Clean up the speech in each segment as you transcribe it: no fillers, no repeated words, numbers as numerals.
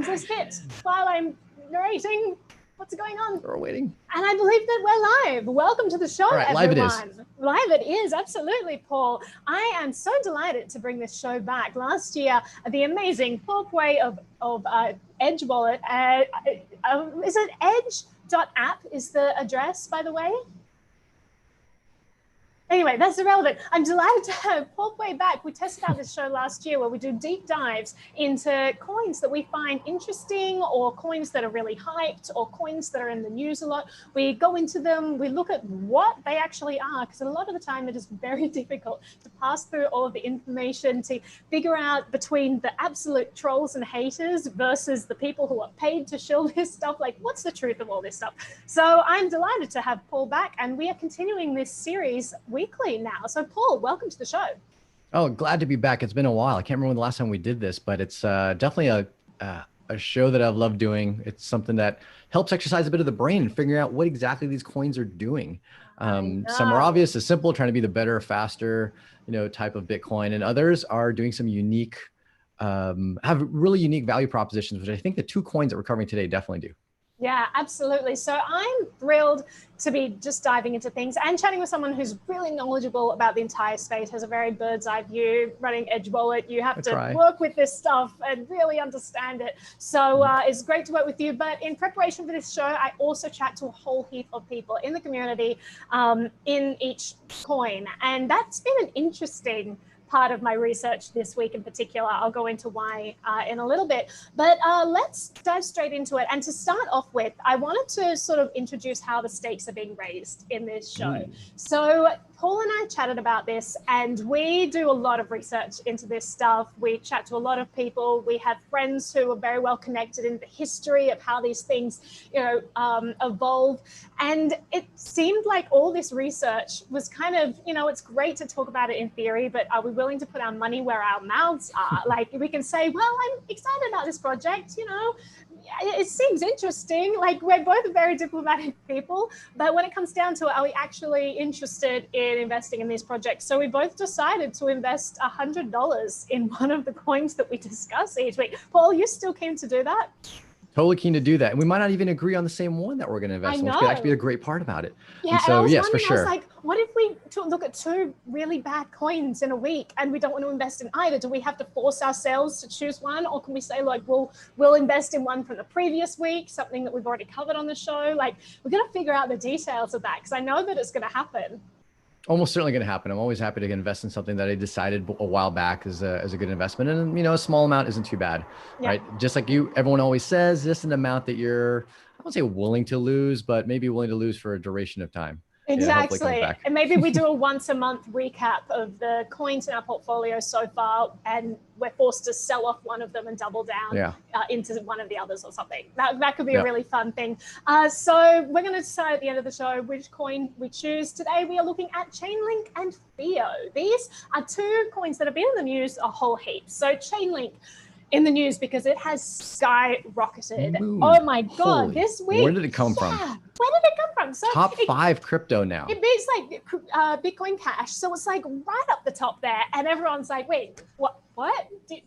sounds has hit while I'm narrating what's going on. We're waiting. And I believe that we're live. Welcome to the show, right, everyone. live it is. Live it is, absolutely, Paul. I am so delighted to bring this show back. Last year, the amazing Paul Puey of Edge Wallet, is it edge.app is the address, by the way? Anyway, that's irrelevant. I'm delighted to have Paul Puey back. We tested out this show last year where we do deep dives into coins that we find interesting, or coins that are really hyped, or coins that are in the news a lot. We go into them, we look at what they actually are, because a lot of the time it is very difficult to pass through all of the information to figure out between the absolute trolls and haters versus the people who are paid to shill this stuff. Like, what's the truth of all this stuff? So I'm delighted to have Paul back, and we are continuing this series weekly now. So Paul, welcome to the show. Oh, glad to be back. It's been a while. I can't remember when the last time we did this, but it's definitely a show that I've loved doing. It's something that helps exercise a bit of the brain and figuring out what exactly these coins are doing. Some are obvious, as simple, trying to be the better, faster, type of Bitcoin, and others are doing some unique, have really unique value propositions, which I think the two coins that we're covering today definitely do. Yeah, absolutely. So I'm thrilled to be just diving into things and chatting with someone who's really knowledgeable about the entire space, has a very bird's eye view. Running Edge Wallet, you have to work with this stuff and really understand it. So it's great to work with you. But in preparation for this show, I also chat to a whole heap of people in the community in each coin. And that's been an interesting part of my research this week in particular. I'll go into why in a little bit, but let's dive straight into it. And to start off with, I wanted to sort of introduce how the stakes are being raised in this show. So Paul and I chatted about this, and we do a lot of research into this stuff. We chat to a lot of people. We have friends who are very well connected in the history of how these things, evolve. And it seemed like all this research was kind of, it's great to talk about it in theory, but are we willing to put our money where our mouths are? Like, we can say, well, I'm excited about this project, it seems interesting. Like, we're both very diplomatic people, but when it comes down to it, are we actually interested in investing in these projects? So we both decided to invest $100 in one of the coins that we discuss each week. Paul, you still keen to do that? Totally keen to do that. And we might not even agree on the same one that we're going to invest in, which could actually be a great part about it. Yeah, and so, yes, for I sure. was like, what if we look at two really bad coins in a week and we don't want to invest in either? Do we have to force ourselves to choose one? Or can we say, like, we'll invest in one from the previous week, something that we've already covered on the show? Like, we're going to figure out the details of that, because I know that it's going to happen. Almost certainly going to happen. I'm always happy to invest in something that I decided a while back is a good investment. And, a small amount isn't too bad, right? Just like everyone always says, this is an amount that you're, I won't say willing to lose, but maybe willing to lose for a duration of time. Exactly. And maybe we do a once a month recap of the coins in our portfolio so far, and we're forced to sell off one of them and double down into one of the others or something. That could be a really fun thing. So we're going to decide at the end of the show which coin we choose. Today we are looking at Chainlink and FIO. These are two coins that have been in the news a whole heap. So Chainlink in the news because it has skyrocketed. Oh my God, this week. Where did it come from? Where did it come from? So top 5 crypto now. It beats like Bitcoin Cash. So it's like right up the top there. And everyone's like, wait, what?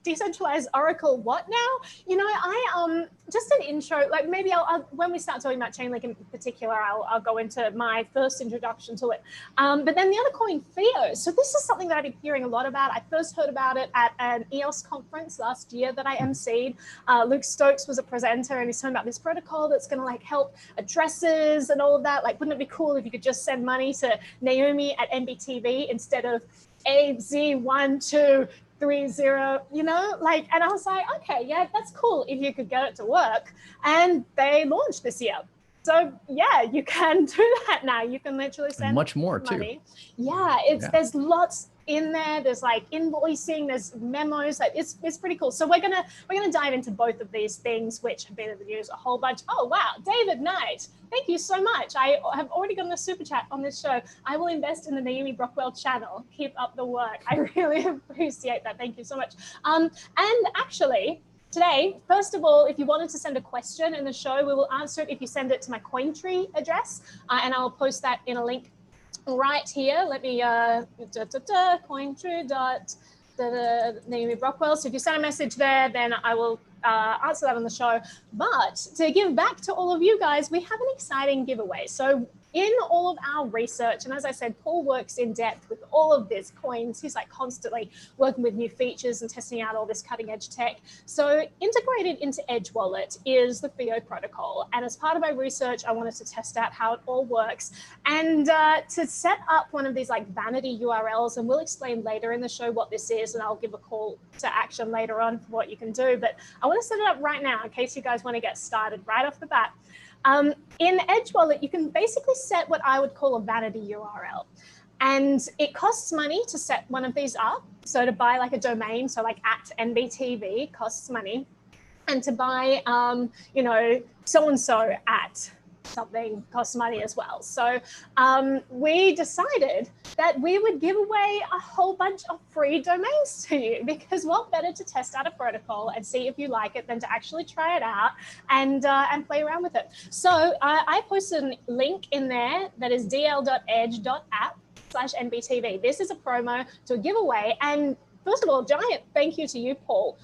Decentralized Oracle, what now? I just an intro, like maybe I'll when we start talking about Chainlink in particular, I'll go into my first introduction to it. But then the other coin, FIO. So this is something that I've been hearing a lot about. I first heard about it at an EOS conference last year that I emceed. Luke Stokes was a presenter, and he's talking about this protocol that's going to like help addresses and all of that. Like, wouldn't it be cool if you could just send money to Naomi at NBTV instead of AZ1230, and I was like, okay, yeah, that's cool if you could get it to work. And they launched this year. So yeah, you can do that now. You can literally send much more money. Too. Yeah, there's lots in there. There's like invoicing, there's memos. Like it's pretty cool. So we're gonna dive into both of these things, which have been in the news a whole bunch. Oh wow, David Knight, thank you so much. I have already gotten a super chat on this show. I will invest in the Naomi Brockwell channel. Keep up the work. I really appreciate that. Thank you so much. And actually, today, first of all, if you wanted to send a question in the show, we will answer it if you send it to my Cointree address, and I'll post that in a link right here. Let me Cointree.Naomi Brockwell. So if you send a message there, then I will answer that on the show. But to give back to all of you guys, we have an exciting giveaway. So in all of our research, and as I said, Paul works in depth with all of these coins. He's like constantly working with new features and testing out all this cutting edge tech. So integrated into Edge Wallet is the FIO protocol. And as part of my research, I wanted to test out how it all works. And to set up one of these like vanity URLs, and we'll explain later in the show what this is, and I'll give a call to action later on for what you can do. But I want to set it up right now in case you guys want to get started right off the bat. In Edge Wallet, you can basically set what I would call a vanity URL. And it costs money to set one of these up. So to buy like a domain, so like @NBTV costs money. And to buy, you know, so-and-so at something costs money as well. So we decided that we would give away a whole bunch of free domains to you, because what better to test out a protocol and see if you like it than to actually try it out and play around with it. So I posted a link in there that is dl.edge.app/NBTV. This is a promo to a giveaway. And first of all, giant thank you to you, Paul,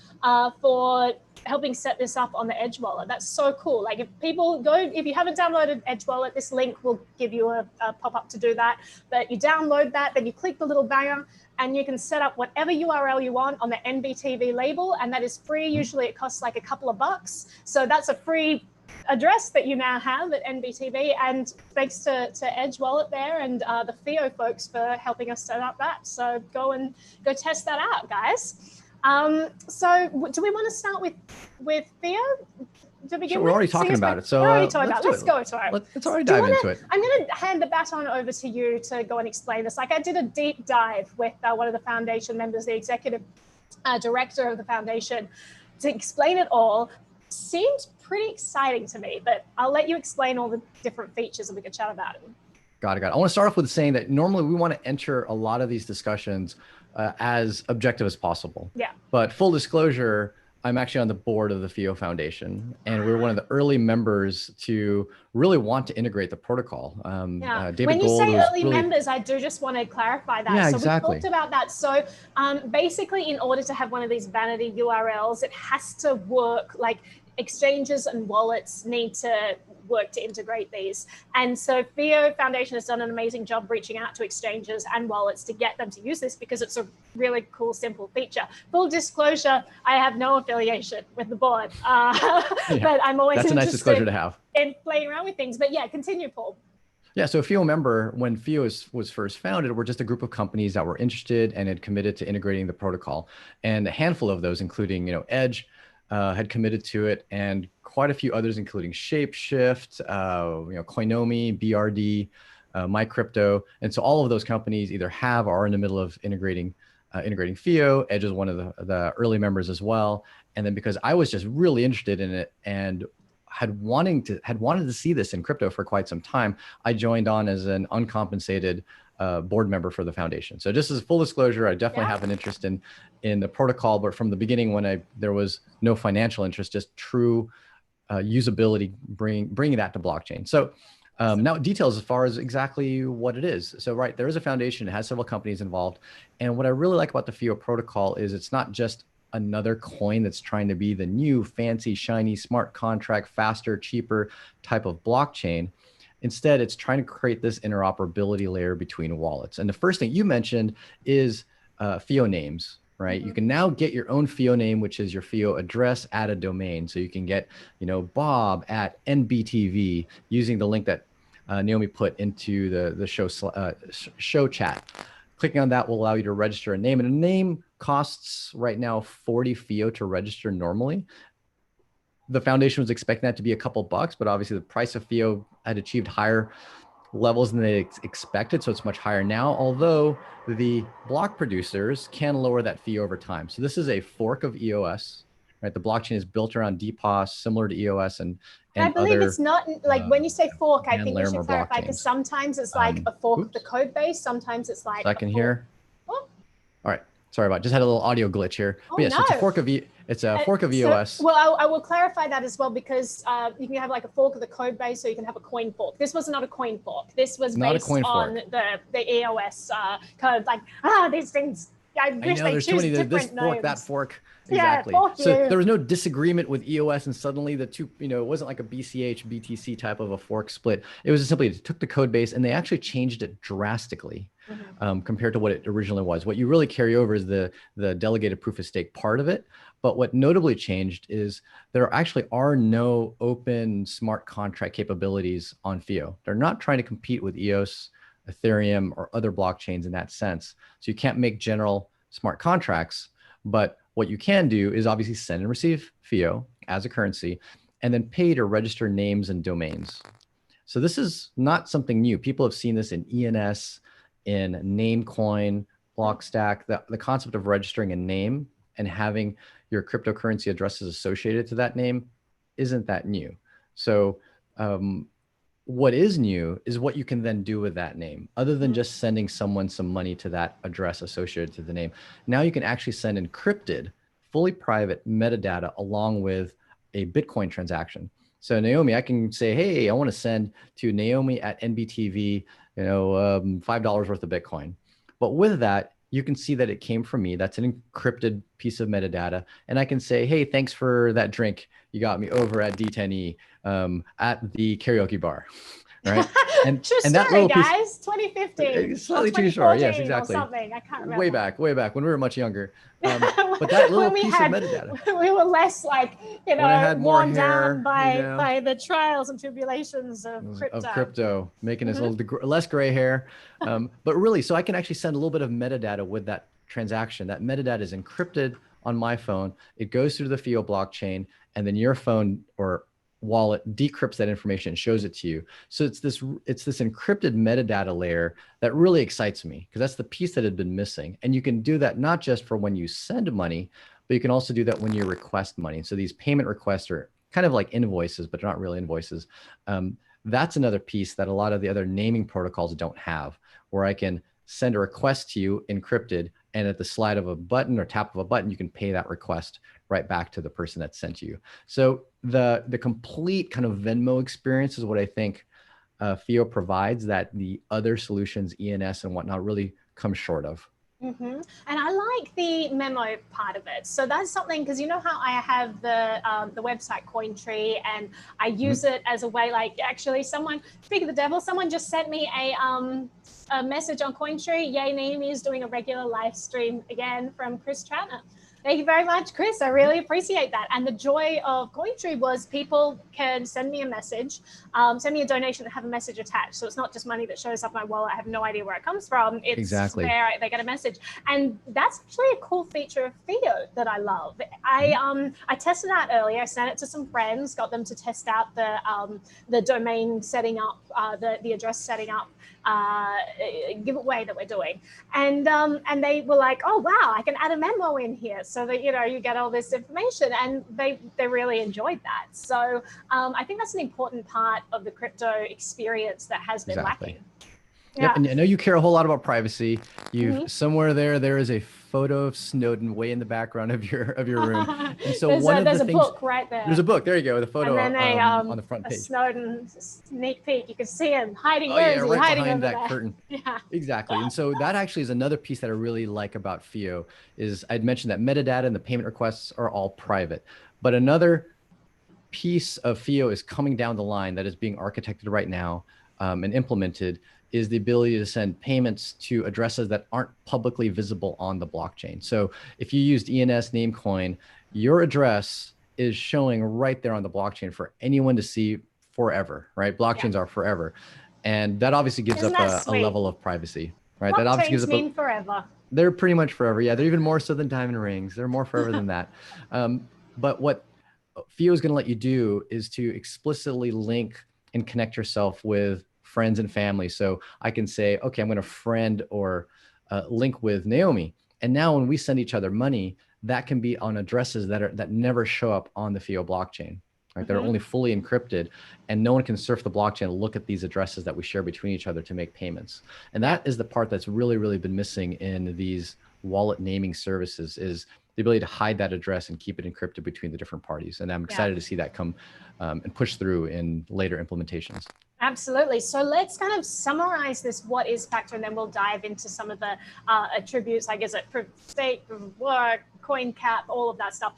for helping set this up on the Edge Wallet. That's so cool. Like if people go, if you haven't downloaded Edge Wallet, this link will give you a pop-up to do that. But you download that, then you click the little banger, and you can set up whatever URL you want on the NBTV label, and that is free. Usually it costs like a couple of bucks. So that's a free address that you now have at NBTV, and thanks to Edge Wallet there and the FIO folks for helping us set up that. So go test that out, guys. So do we want to start with FIO to begin Sure, with? we're already talking about it. So we're already talking about it. Let's go to it. Let's already dive into it. I'm going to hand the baton over to you to go and explain this. Like I did a deep dive with one of the foundation members, the executive director of the foundation, to explain it all. Seemed pretty exciting to me, but I'll let you explain all the different features and we can chat about it. Got it. I want to start off with saying that normally we want to enter a lot of these discussions as objective as possible. Yeah. But full disclosure, I'm actually on the board of the FIO Foundation, and we're one of the early members to really want to integrate the protocol. David when you say early members, I do just want to clarify that. Yeah, so exactly. We talked about that. So basically, in order to have one of these vanity URLs, it has to work like exchanges and wallets need to work to integrate these. And so FIO Foundation has done an amazing job reaching out to exchanges and wallets to get them to use this, because it's a really cool, simple feature. Full disclosure, I have no affiliation with the board, but I'm always that's a nice disclosure to have in playing around with things. But yeah, continue, Paul. Yeah, so FIO member, when FIO was first founded, we're just a group of companies that were interested and had committed to integrating the protocol. And a handful of those, including Edge, had committed to it, and quite a few others, including Shapeshift, Coinomi, BRD, MyCrypto. And so all of those companies either have or are in the middle of integrating FIO. Edge is one of the early members as well. And then because I was just really interested in it and had wanted to see this in crypto for quite some time, I joined on as an uncompensated board member for the foundation. So just as full disclosure, I definitely have an interest in the protocol, but from the beginning, when there was no financial interest, just true usability, bringing that to blockchain. So now details as far as exactly what it is. So right, there is a foundation, it has several companies involved. And what I really like about the FIO protocol is it's not just another coin that's trying to be the new fancy, shiny, smart contract, faster, cheaper type of blockchain. Instead, it's trying to create this interoperability layer between wallets. And the first thing you mentioned is FIO names, right? You can now get your own FIO name, which is your FIO address at a domain. So you can get, Bob at NBTV using the link that Naomi put into the show chat. Clicking on that will allow you to register a name, and a name costs right now 40 FIO to register normally. The foundation was expecting that to be a couple bucks, but obviously the price of FIO had achieved higher levels than they expected, so it's much higher now, although the block producers can lower that fee over time. So this is a fork of EOS, right? The blockchain is built around DPoS, similar to EOS and I believe it's not like when you say fork, I think you should clarify, because blockchains. Sometimes it's like a fork of the code base, sometimes it's like second here. All right, sorry about it. Just had a little audio glitch here. But yeah, so it's a fork of fork of EOS. Well, I will clarify that as well, because you can have like a fork of the code base, or you can have a coin fork. This was not a coin fork. This was based on the EOS code. Like these things I wish they choose different this names. fork, that fork. Exactly. Yeah, so there was no disagreement with EOS, and suddenly the two, it wasn't like a BCH, BTC type of a fork split. It was just simply, it took the code base and they actually changed it drastically compared to what it originally was. What you really carry over is the delegated proof of stake part of it. But what notably changed is there actually are no open smart contract capabilities on FIO. They're not trying to compete with EOS, Ethereum, or other blockchains in that sense. So you can't make general smart contracts, but what you can do is obviously send and receive FIO as a currency and then pay to register names and domains. So this is not something new. People have seen this in ENS, in Namecoin, Blockstack. The concept of registering a name and having your cryptocurrency addresses associated to that name isn't that new. So what is new is what you can then do with that name, other than just sending someone some money to that address associated to the name. Now you can actually send encrypted, fully private metadata along with a Bitcoin transaction. So Naomi, I can say, hey, I want to send to Naomi at NBTV, $5 worth of Bitcoin. But with that, you can see that it came from me. That's an encrypted piece of metadata. And I can say, hey, thanks for that drink you got me over at D10E at the karaoke bar, right? And that little guys, 2015. Slightly too short, yes, exactly. Or something. I can't remember. Way back when we were much younger. But that little piece of metadata. We were less worn down by the trials and tribulations of crypto. Making us a little less gray hair. But really, so I can actually send a little bit of metadata with that transaction. That metadata is encrypted on my phone. It goes through the FIO blockchain, and then your phone or wallet decrypts that information and shows it to you. So it's this encrypted metadata layer that really excites me, because that's the piece that had been missing. And you can do that not just for when you send money, but you can also do that when you request money. So these payment requests are kind of like invoices, but they're not really invoices. That's another piece that a lot of the other naming protocols don't have, where I can send a request to you encrypted, and at the slide of a button or tap of a button, you can pay that request right back to the person that sent you. So the complete kind of Venmo experience is what I think FIO provides that the other solutions, ENS and whatnot, really come short of. And I like the memo part of it. So that's something, because you know how I have the website Cointree, and I use it as a way, actually speak of the devil, someone just sent me a message on Cointree. Yay, Naomi is doing a regular live stream again from Chris Troutner. Thank you very much, Chris. I really appreciate that. And the joy of Cointree was people can send me a message, send me a donation and have a message attached. So it's not just money that shows up in my wallet. I have no idea where it comes from. It's there, they get a message. And that's actually a cool feature of FIO that I love. I tested out earlier. I sent it to some friends, got them to test out the domain setting up, the address setting up giveaway that we're doing, and they were like, oh wow, I can add a memo in here so that you get all this information, and they really enjoyed that. So I think that's an important part of the crypto experience that has been lacking. Yep, and I know you care a whole lot about privacy. Somewhere there is a photo of Snowden way in the background of your room. And so there's a book right there. There's a book. There you go. The photo and then on the front page. A Snowden sneak peek. You can see him hiding. Right hiding behind that there? curtain. Yeah. Exactly. And so that actually is another piece that I really like about FIO is I'd mentioned that metadata and the payment requests are all private. But another piece of FIO is coming down the line that is being architected right now and implemented is the ability to send payments to addresses that aren't publicly visible on the blockchain. So if you used ENS Namecoin, your address is showing right there on the blockchain for anyone to see forever, right? Blockchains are forever. And that obviously gives up a level of privacy, right? That obviously gives up forever. They're pretty much forever. Yeah, they're even more so than diamond rings. They're more forever than that. But what FIO is going to let you do is to explicitly link and connect yourself with friends and family. So I can say, okay, I'm going to friend or link with Naomi. And now when we send each other money, that can be on addresses that never show up on the FIO blockchain. Right? They're only fully encrypted, and no one can surf the blockchain and look at these addresses that we share between each other to make payments. And that is the part that's really been missing in these wallet naming services, is the ability to hide that address and keep it encrypted between the different parties. And I'm excited to see that come and push through in later implementations. Absolutely. So let's kind of summarize this, what is Factor, and then we'll dive into some of the attributes, like is it proof of stake, proof of work, coin cap, all of that stuff.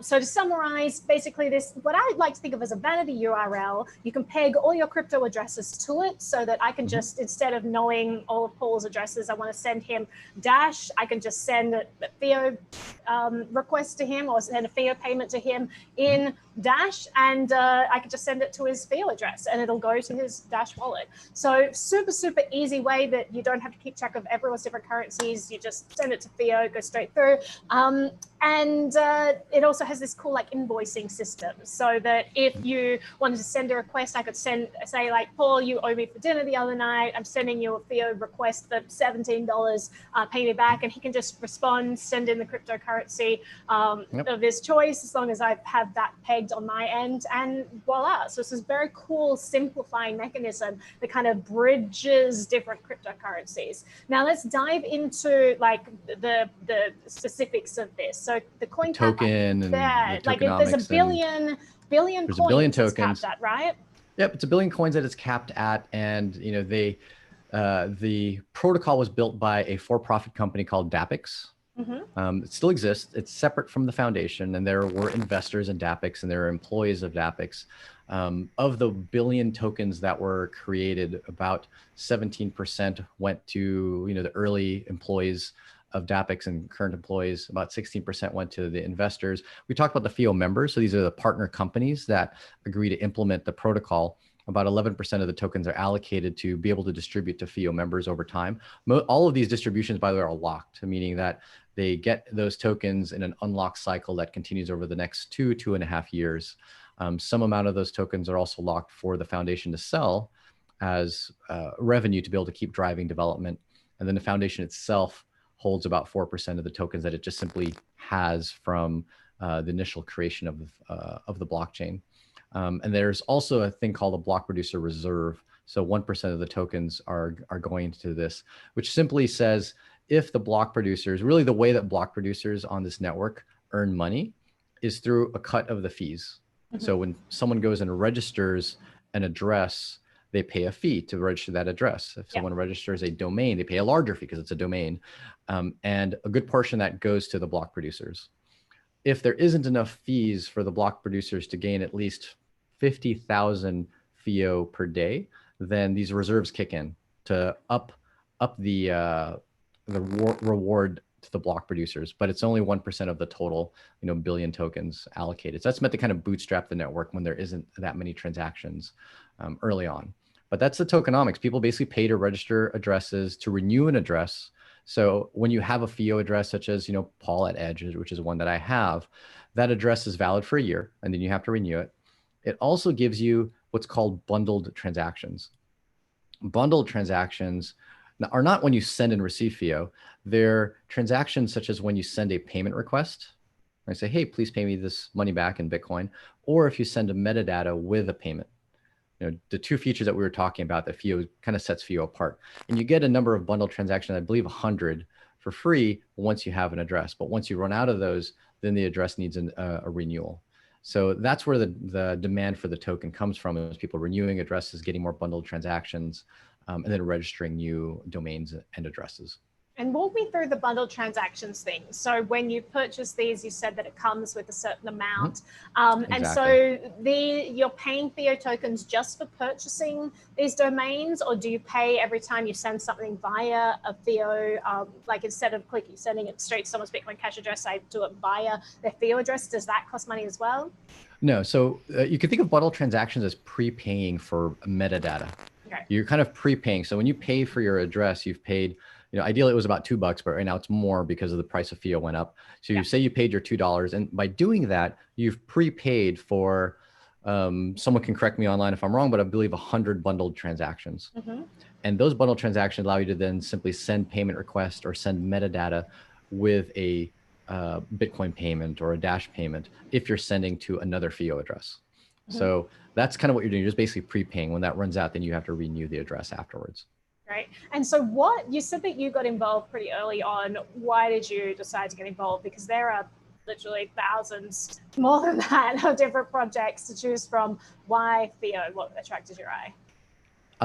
So to summarize, basically this, what I like to think of as a vanity URL, you can peg all your crypto addresses to it so that I can just, instead of knowing all of Paul's addresses, I want to send him Dash, I can just send a FIO request to him or send a FIO payment to him in Dash, and I could just send it to his FIO address and it'll go to his Dash wallet. So super, super easy way that you don't have to keep track of everyone's different currencies. You just send it to FIO, go straight through. And it also has this cool like invoicing system, so that if you wanted to send a request, I could say like, Paul, you owe me for dinner the other night. I'm sending you a FIO request for $17. Pay me back, and he can just respond, send in the cryptocurrency of his choice, as long as I have that pegged on my end, and voila. So this is very cool, simplifying mechanism that kind of bridges different cryptocurrencies. Now let's dive into like the specifics of this. So the coin token cap, and the like there's a billion there's coins a billion it's tokens capped at, right? Yep, it's a billion coins that it's capped at, and you know the protocol was built by a for-profit company called Dapix. It still exists. It's separate from the foundation, and there were investors in Dapix, and there are employees of Dapix. Of the billion tokens that were created, about 17% went to the early employees of Dapix, and current employees. About 16% went to the investors. We talked about the FIO members. So these are the partner companies that agree to implement the protocol. About 11% of the tokens are allocated to be able to distribute to FIO members over time. All of these distributions, by the way, are locked, meaning that they get those tokens in an unlocked cycle that continues over the next 2.5 years. Some amount of those tokens are also locked for the foundation to sell as revenue to be able to keep driving development. And then the foundation itself holds about 4% of the tokens that it just simply has from the initial creation of the blockchain. And there's also a thing called a block producer reserve. So 1% of the tokens are going to this, which simply says if the block producers, really the way that block producers on this network earn money is through a cut of the fees. So when someone goes and registers an address, they pay a fee to register that address. If someone registers a domain, they pay a larger fee because it's a domain. And a good portion of that goes to the block producers. If there isn't enough fees for the block producers to gain at least 50,000 FIO per day, then these reserves kick in to up the reward to the block producers. But it's only 1% of the total billion tokens allocated. So that's meant to kind of bootstrap the network when there isn't that many transactions early on. But that's the tokenomics. People basically pay to register addresses, to renew an address. So when you have a FIO address, such as Paul at Edge, which is one that I have, that address is valid for a year, and then you have to renew it. It also gives you what's called bundled transactions. Bundled transactions are not when you send and receive FIO. They're transactions such as when you send a payment request. I say, hey, please pay me this money back in Bitcoin. Or if you send a metadata with a payment. The two features that we were talking about that FIO kind of sets FIO apart. And you get a number of bundled transactions, I believe 100 for free once you have an address. But once you run out of those, then the address needs a renewal. So that's where the demand for the token comes from, is people renewing addresses, getting more bundled transactions, and then registering new domains and addresses. And walk me through the bundled transactions thing. So when you purchase these, you said that it comes with a certain amount. Exactly. And so you're paying FIO tokens just for purchasing these domains, or do you pay every time you send something via a FIO? Like instead of sending it straight to someone's Bitcoin Cash address, I do it via their FIO address. Does that cost money as well? No. So you can think of bundled transactions as prepaying for metadata. Okay. You're kind of prepaying. So when you pay for your address, you've paid, ideally it was about $2, but right now it's more because of the price of FIO went up. So you say you paid your $2, and by doing that, you've prepaid for, someone can correct me online if I'm wrong, but I believe 100 bundled transactions. And those bundled transactions allow you to then simply send payment requests or send metadata with a Bitcoin payment or a Dash payment if you're sending to another FIO address. So that's kind of what you're doing. You're just basically prepaying. When that runs out, then you have to renew the address afterwards. Right. And so you said that you got involved pretty early on. Why did you decide to get involved? Because there are literally thousands, more than that, of different projects to choose from. Why FIO? What attracted your eye?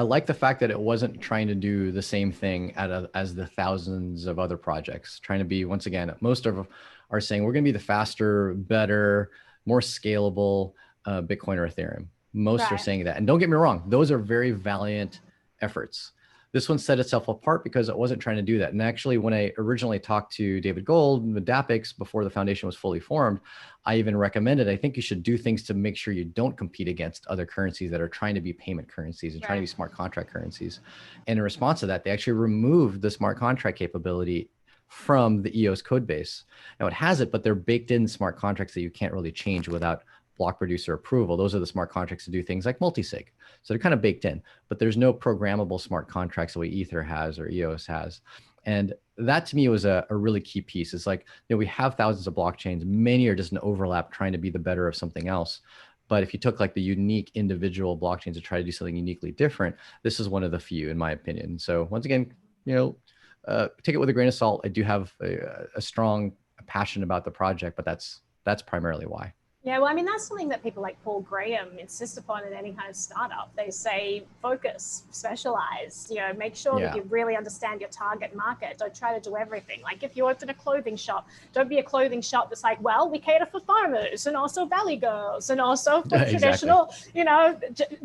I like the fact that it wasn't trying to do the same thing as the thousands of other projects, trying to be, once again, most of are saying we're going to be the faster, better, more scalable Bitcoin or Ethereum. Most are saying that. And don't get me wrong, those are very valiant efforts. This one set itself apart because it wasn't trying to do that. And actually, when I originally talked to David Gold with Dapix before the foundation was fully formed, I even recommended, I think you should do things to make sure you don't compete against other currencies that are trying to be payment currencies and trying to be smart contract currencies. And in response to that, they actually removed the smart contract capability from the EOS code base. Now it has it, but they're baked in smart contracts that you can't really change without block producer approval. Those are the smart contracts to do things like multisig. So they're kind of baked in, but there's no programmable smart contracts the way Ether has or EOS has. And that to me was a really key piece. It's like, we have thousands of blockchains. Many are just an overlap trying to be the better of something else. But if you took like the unique individual blockchains to try to do something uniquely different, this is one of the few, in my opinion. So once again, take it with a grain of salt. I do have a strong passion about the project, but that's primarily why. Yeah, well, I mean, that's something that people like Paul Graham insist upon in any kind of startup. They say, focus, specialize, make sure that you really understand your target market. Don't try to do everything. Like if you open a clothing shop, don't be a clothing shop that's like, well, we cater for farmers and also valley girls and also for traditional,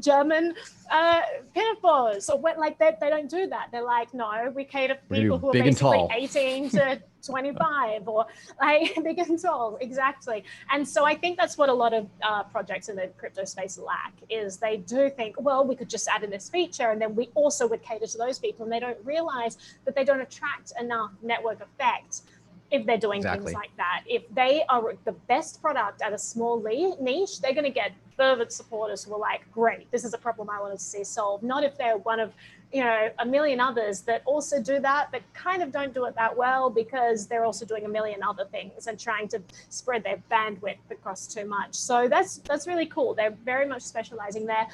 German pinafores. Or what, like they don't do that. They're like, no, we cater for people who are basically 18 to 25 or like big and tall. Exactly. And so I think that's what a lot of projects in the crypto space lack, is they do think, well, we could just add in this feature and then we also would cater to those people. And they don't realize that they don't attract enough network effect if they're doing things like that. If they are the best product at a small niche, they're going to get fervent supporters who are like, great, this is a problem I wanted to see solved. Not if they're one of a million others that also do that, but kind of don't do it that well because they're also doing a million other things and trying to spread their bandwidth across too much. So that's really cool. They're very much specializing there.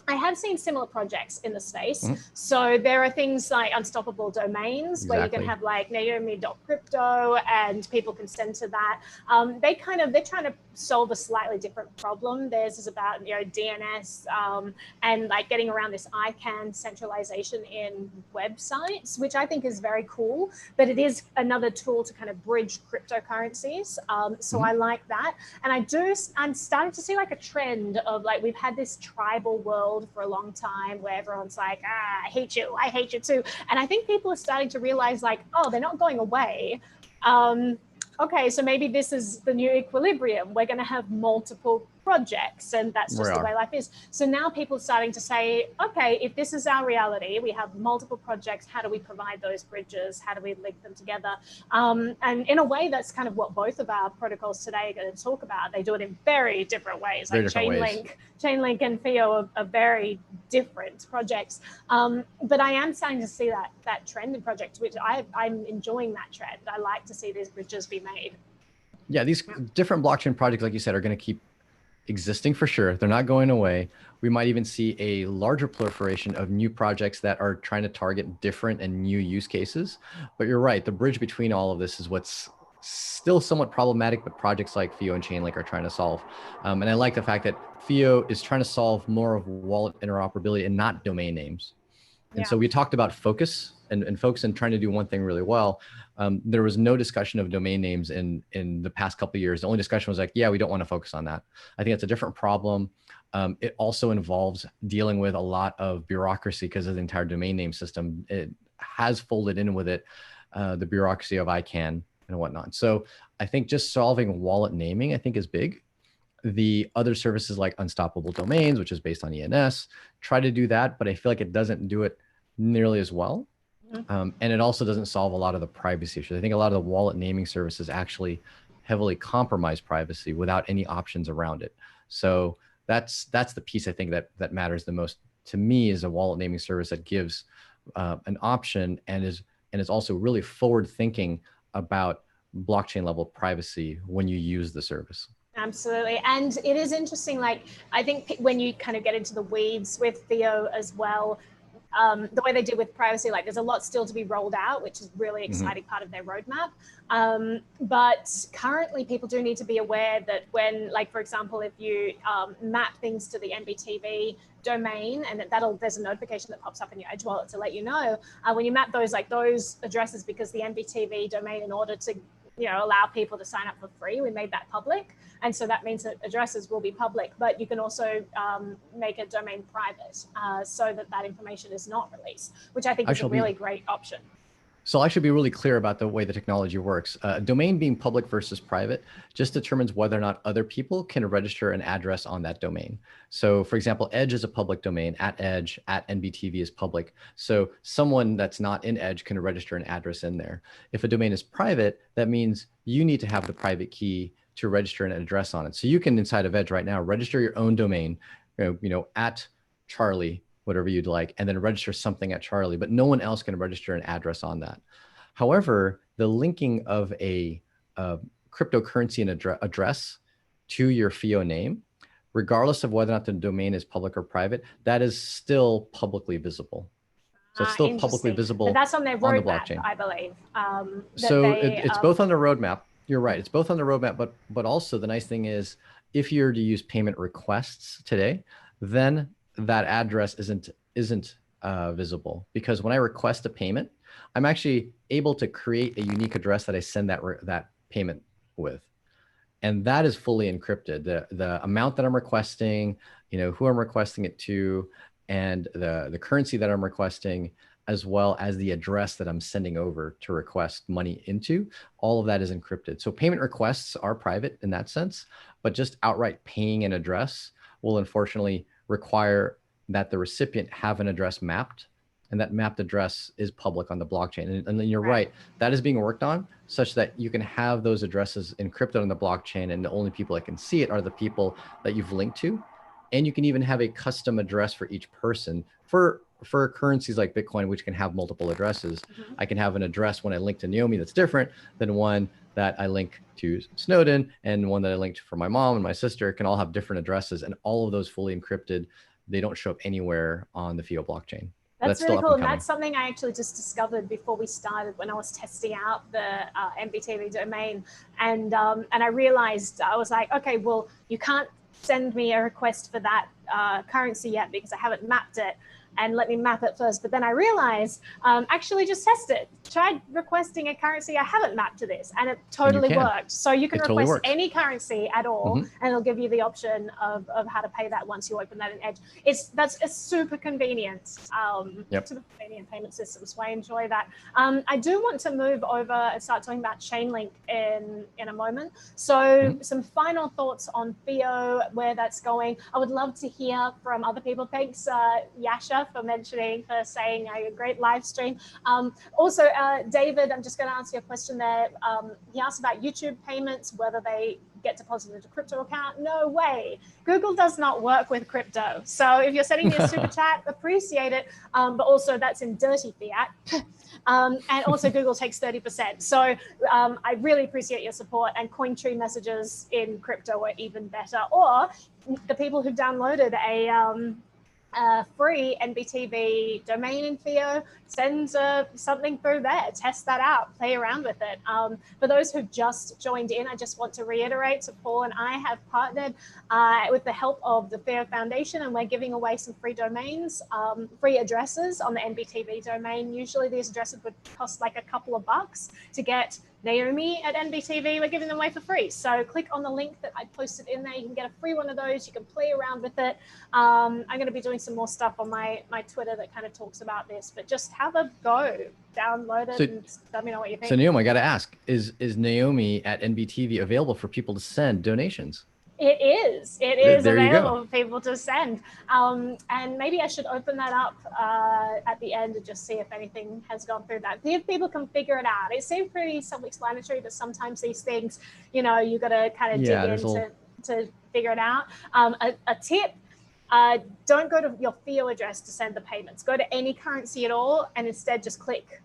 I have seen similar projects in the space. So there are things like unstoppable domains where you can have like Naomi.crypto and people can send to that. They're trying to solve a slightly different problem. Theirs is about DNS and like getting around this ICANN centralization in websites, which I think is very cool, but it is another tool to kind of bridge cryptocurrencies. So I like that. And I'm starting to see like a trend of like, we've had this tribal world for a long time where everyone's like, I hate you too. And I think people are starting to realize like, oh, they're not going away. Okay, so maybe this is the new equilibrium. We're going to have multiple projects and that's just the way life is. So now people are starting to say, okay, if this is our reality, we have multiple projects, how do we provide those bridges? How do we link them together? And in a way, that's kind of what both of our protocols today are going to talk about. They do it in very different ways. Like Chainlink and FIO are very different projects. But I am starting to see that trend in projects, which I'm enjoying that trend. I like to see these bridges be made. Yeah, these different blockchain projects, like you said, are going to keep existing for sure. They're not going away. We might even see a larger proliferation of new projects that are trying to target different and new use cases. But you're right, the bridge between all of this is what's still somewhat problematic, but projects like FIO and Chainlink are trying to solve. And I like the fact that FIO is trying to solve more of wallet interoperability and not domain names. And so we talked about focus and focus and trying to do one thing really well. There was no discussion of domain names in the past couple of years. The only discussion was like, yeah, we don't want to focus on that. I think it's a different problem. It also involves dealing with a lot of bureaucracy because of the entire domain name system. It has folded in with it the bureaucracy of ICANN and whatnot. So I think just solving wallet naming, I think, is big. The other services like Unstoppable Domains, which is based on ENS, try to do that, but I feel like it doesn't do it nearly as well. And it also doesn't solve a lot of the privacy issues. I think a lot of the wallet naming services actually heavily compromise privacy without any options around it. So that's the piece I think that matters the most to me, is a wallet naming service that gives an option and is also really forward thinking about blockchain level privacy when you use the service. Absolutely. And it is interesting, like, I think when you kind of get into the weeds with FIO as well, the way they did with privacy, like there's a lot still to be rolled out, which is really exciting part of their roadmap. But currently people do need to be aware that when, like, for example, if you map things to the NBTV domain, and there's a notification that pops up in your Edge wallet to let you know when you map those, like those addresses, because the NBTV domain, in order to allow people to sign up for free, we made that public. And so that means that addresses will be public, but you can also make a domain private so that information is not released, which I think is a really great option. So I should be really clear about the way the technology works. Domain being public versus private just determines whether or not other people can register an address on that domain. So for example, Edge is a public domain, @Edge, @NBTV is public. So someone that's not in Edge can register an address in there. If a domain is private, that means you need to have the private key to register an address on it. So you can, inside of Edge right now, register your own domain, @Charlie, whatever you'd like, and then register something at Charlie, but no one else can register an address on that. However, the linking of a cryptocurrency and address to your FIO name, regardless of whether or not the domain is public or private, that is still publicly visible. So it's still publicly visible. But that's on their roadmap, blockchain, I believe. It's both on the roadmap. You're right. It's both on the roadmap, but also the nice thing is, if you're to use payment requests today, then that address isn't visible, because when I request a payment, I'm actually able to create a unique address that I send that payment with, and that is fully encrypted. The amount that I'm requesting, who I'm requesting it to, and the currency that I'm requesting, as well as the address that I'm sending over to request money into, all of that is encrypted. So payment requests are private in that sense, but just outright paying an address will unfortunately require that the recipient have an address mapped, and that mapped address is public on the blockchain. And then you're right, that is being worked on such that you can have those addresses encrypted on the blockchain, and the only people that can see it are the people that you've linked to. And you can even have a custom address for each person. For currencies like Bitcoin, which can have multiple addresses, I can have an address when I link to Naomi that's different than one that I link to Snowden, and one that I linked for my mom and my sister can all have different addresses, and all of those fully encrypted. They don't show up anywhere on the FIO blockchain. That's really cool. And that's something I actually just discovered before we started, when I was testing out the NBTV domain. And I realized, I was like, okay, well, you can't send me a request for that currency yet because I haven't mapped it. And let me map it first. But then I realized, actually just test it. Try requesting a currency I haven't mapped to this, and it totally worked. So you can request any currency at all, and it'll give you the option of how to pay that once you open that in Edge. That's a super convenient, super convenient payment system. So I enjoy that. I do want to move over and start talking about Chainlink in a moment. So some final thoughts on FIO, where that's going. I would love to hear from other people. Thanks, Yasha, for saying a great live stream. Also, David, I'm just going to answer your question there. He asked about YouTube payments, whether they get deposited into a crypto account. No way. Google does not work with crypto. So if you're sending me a super chat, appreciate it. But also that's in dirty fiat. And also Google takes 30%. So I really appreciate your support, and CoinTree messages in crypto are even better. Or the people who've downloaded a free NBTV domain in FIO, send something through there, test that out, play around with it. For those who've just joined in, I just want to reiterate, so Paul and I have partnered with the help of the FIO Foundation, and we're giving away some free domains, free addresses on the NBTV domain. Usually these addresses would cost like a couple of bucks to get. Naomi at NBTV, we're giving them away for free. So click on the link that I posted in there. You can get a free one of those. You can play around with it. I'm going to be doing some more stuff on my Twitter that kind of talks about this, but just have a go. Download it and let me know what you think. So Naomi, I got to ask, is Naomi at NBTV available for people to send donations? It is. It is available for people to send. And maybe I should open that up at the end and just see if anything has gone through that. See if people can figure it out. It seemed pretty self-explanatory, but sometimes these things, you got to kind of dig in to figure it out. A tip, don't go to your FIO address to send the payments. Go to any currency at all, and instead just click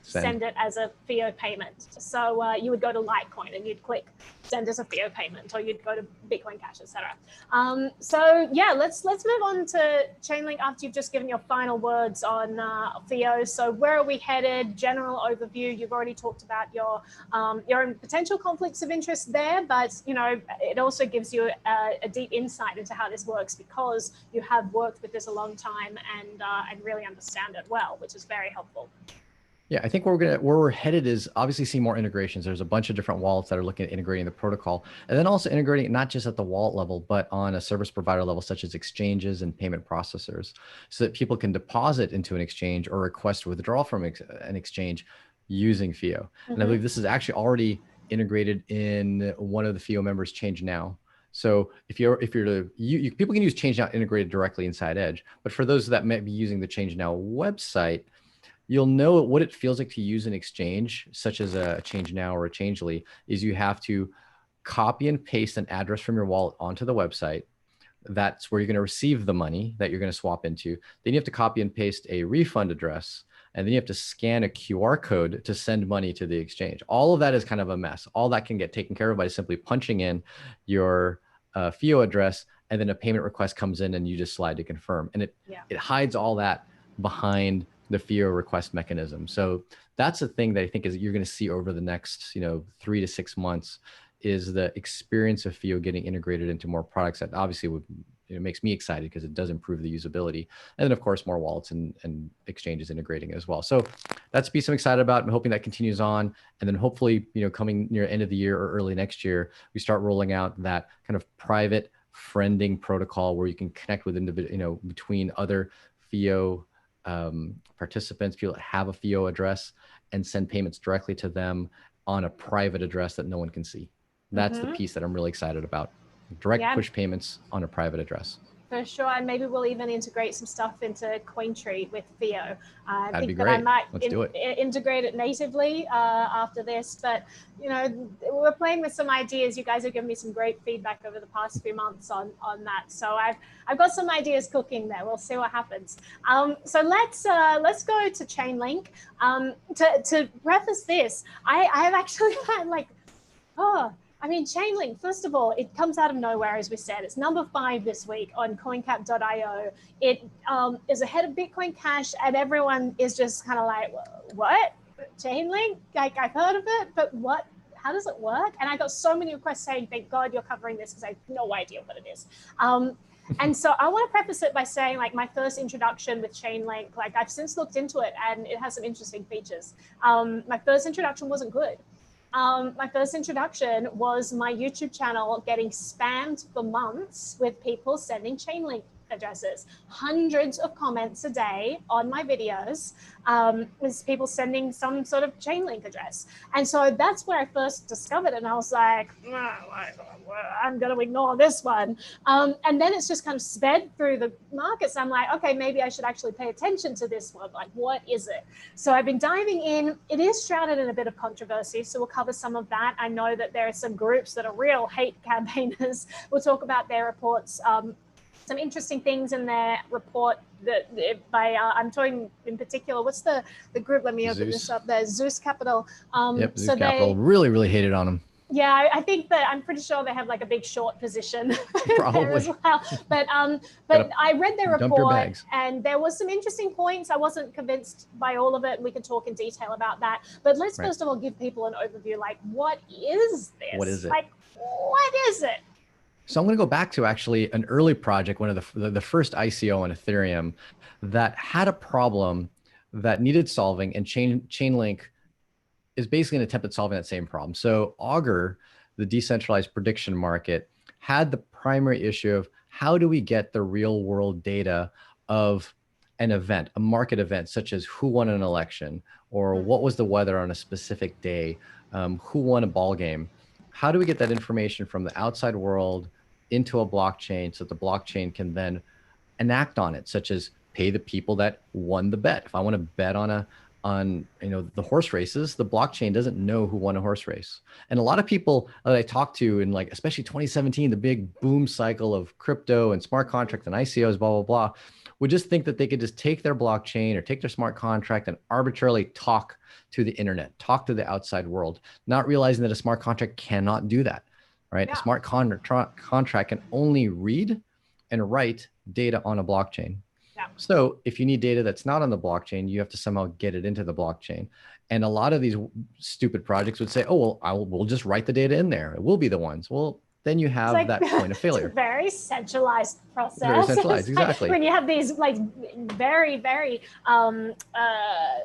send it as a FIO payment. So you would go to Litecoin and you'd click send as a FIO payment, or you'd go to Bitcoin Cash, etc. So yeah, let's move on to Chainlink after you've just given your final words on FIO. So where are we headed? General overview. You've already talked about your own potential conflicts of interest there, but you know it also gives you a deep insight into how this works because you have worked with this a long time and really understand it well, which is very helpful. Yeah, I think where we're headed is obviously see more integrations. There's a bunch of different wallets that are looking at integrating the protocol, and then also integrating it not just at the wallet level, but on a service provider level, such as exchanges and payment processors, so that people can deposit into an exchange or request withdrawal from an exchange using FIO. And I believe this is actually already integrated in one of the FIO members, Change Now. So if people can use Change Now integrated directly inside Edge, but for those that may be using the Change Now website, you'll know what it feels like to use an exchange, such as a Change Now or a Changely, is you have to copy and paste an address from your wallet onto the website. That's where you're going to receive the money that you're going to swap into. Then you have to copy and paste a refund address, and then you have to scan a QR code to send money to the exchange. All of that is kind of a mess. All that can get taken care of by simply punching in your FIO address, and then a payment request comes in and you just slide to confirm. And it hides all that behind the FIO request mechanism. So that's the thing that I think is you're going to see over the next 3 to 6 months is the experience of FIO getting integrated into more products. That obviously makes me excited because it does improve the usability. And then of course, more wallets and exchanges integrating as well. So that's a piece I'm excited about. I'm hoping that continues on. And then hopefully, coming near end of the year or early next year, we start rolling out that kind of private friending protocol where you can connect with between other FIO participants, people that have a FIO address, and send payments directly to them on a private address that no one can see. That's the piece that I'm really excited about. Direct push payments on a private address. For sure, and maybe we'll even integrate some stuff into CoinTree with FIO. I think that great. I might integrate it natively after this, but we're playing with some ideas. You guys have given me some great feedback over the past few months on that. So I've got some ideas cooking there. We'll see what happens. So let's go to Chainlink. To preface this, I have actually had Chainlink, first of all, it comes out of nowhere, as we said. It's number 5 this week on coincap.io. It is ahead of Bitcoin Cash, and everyone is just kind of like, what? Chainlink? Like, I've heard of it, but what? How does it work? And I got so many requests saying, thank God you're covering this, because I have no idea what it is. And so I want to preface it by saying, my first introduction with Chainlink, I've since looked into it, and it has some interesting features. My first introduction wasn't good. My first introduction was my YouTube channel getting spammed for months with people sending Chainlink addresses. Hundreds of comments a day on my videos with people sending some sort of Chainlink address. And so that's where I first discovered it. And I was like, I'm going to ignore this one. And then it's just kind of sped through the markets. I'm like, okay, maybe I should actually pay attention to this one. Like, what is it? So I've been diving in. It is shrouded in a bit of controversy. So we'll cover some of that. I know that there are some groups that are real hate campaigners. We'll talk about their reports. Some interesting things in their report by I'm talking in particular. What's the group? Let me open this up. There's Zeus Capital. Zeus Capital really hated on them. Yeah, I think that I'm pretty sure they have a big short position there as well. But I read their report, and there was some interesting points. I wasn't convinced by all of it. We could talk in detail about that. But let's first of all give people an overview. What is this? What is it? What is it? So I'm going to go back to actually an early project, one of the first ICO on Ethereum that had a problem that needed solving, and Chainlink is basically an attempt at solving that same problem. So Augur, the decentralized prediction market, had the primary issue of how do we get the real world data of an event, a market event, such as who won an election or what was the weather on a specific day, who won a ball game. How do we get that information from the outside world into a blockchain so that the blockchain can then enact on it, such as pay the people that won the bet. If I want to bet on on the horse races, the blockchain doesn't know who won a horse race. And a lot of people that I talk to in like, especially 2017, the big boom cycle of crypto and smart contract and ICOs, blah, blah, blah, would just think that they could just take their blockchain or take their smart contract and arbitrarily talk to the internet, talk to the outside world, not realizing that a smart contract cannot do that, right? Yeah. A smart contract can only read and write data on a blockchain. Yeah. So if you need data that's not on the blockchain, you have to somehow get it into the blockchain. And a lot of these stupid projects would say, oh, well, we'll just write the data in there. We'll be the ones. Well, then you have like, that point of failure. It's a very centralized process. Very centralized, exactly. When you have these like very, very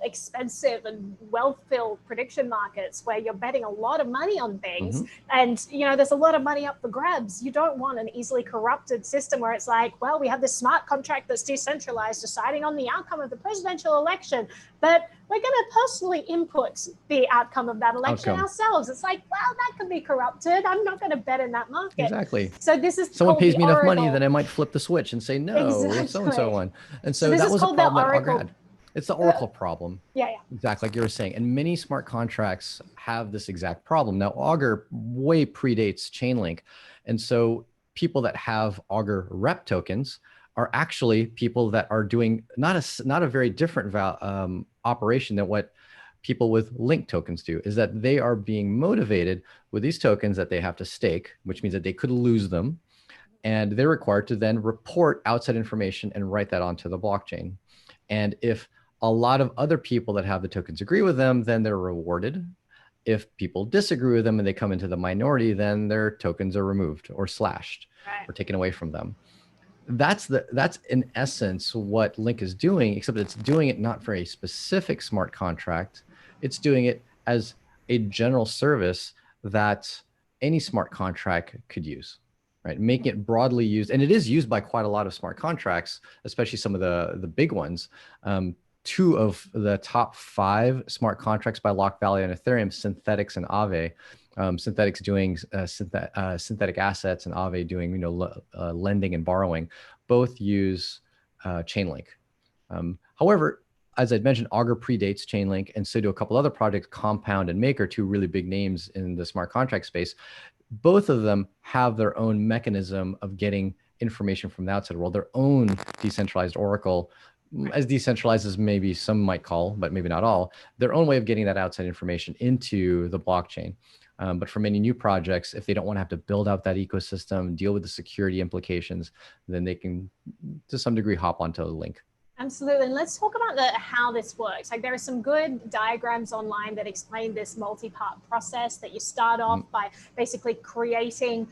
expensive and well-filled prediction markets where you're betting a lot of money on things, and there's a lot of money up for grabs. You don't want an easily corrupted system where it's like, well, we have this smart contract that's decentralized, deciding on the outcome of the presidential election, but we're going to personally input the outcome of that election ourselves. It's like, well, that could be corrupted. I'm not going to bet in that market. Exactly. So this is someone pays me enough money, then I might flip the switch and say no, so-and-so one. And so that was a problem that Augur had. It's the Oracle problem. Yeah. Exactly, like you were saying. And many smart contracts have this exact problem. Now, Augur way predates Chainlink. And so people that have Augur rep tokens are actually people that are doing not a very different operation than what people with link tokens do, is that they are being motivated with these tokens that they have to stake, which means that they could lose them. And they're required to then report outside information and write that onto the blockchain. And if a lot of other people that have the tokens agree with them, then they're rewarded. If people disagree with them and they come into the minority, then their tokens are removed or slashed or taken away from them. That's in essence what Link is doing, except it's doing it not for a specific smart contract. It's doing it as a general service that any smart contract could use, right? Making it broadly used. And it is used by quite a lot of smart contracts, especially some of the big ones. 2 of the top 5 smart contracts by Lock Valley and Ethereum, Synthetics and Aave. Synthetics doing synthetic assets and Aave doing lending and borrowing, both use Chainlink. However, as I'd mentioned, Augur predates Chainlink, and so do a couple other projects, Compound and Maker, 2 really big names in the smart contract space. Both of them have their own mechanism of getting information from the outside world, their own decentralized Oracle, as decentralized as maybe some might call, but maybe not all, their own way of getting that outside information into the blockchain. But for many new projects, if they don't want to have to build out that ecosystem, deal with the security implications, then they can, to some degree, hop onto a Link. Absolutely. And let's talk about how this works. Like, there are some good diagrams online that explain this multi-part process, that you start off by basically creating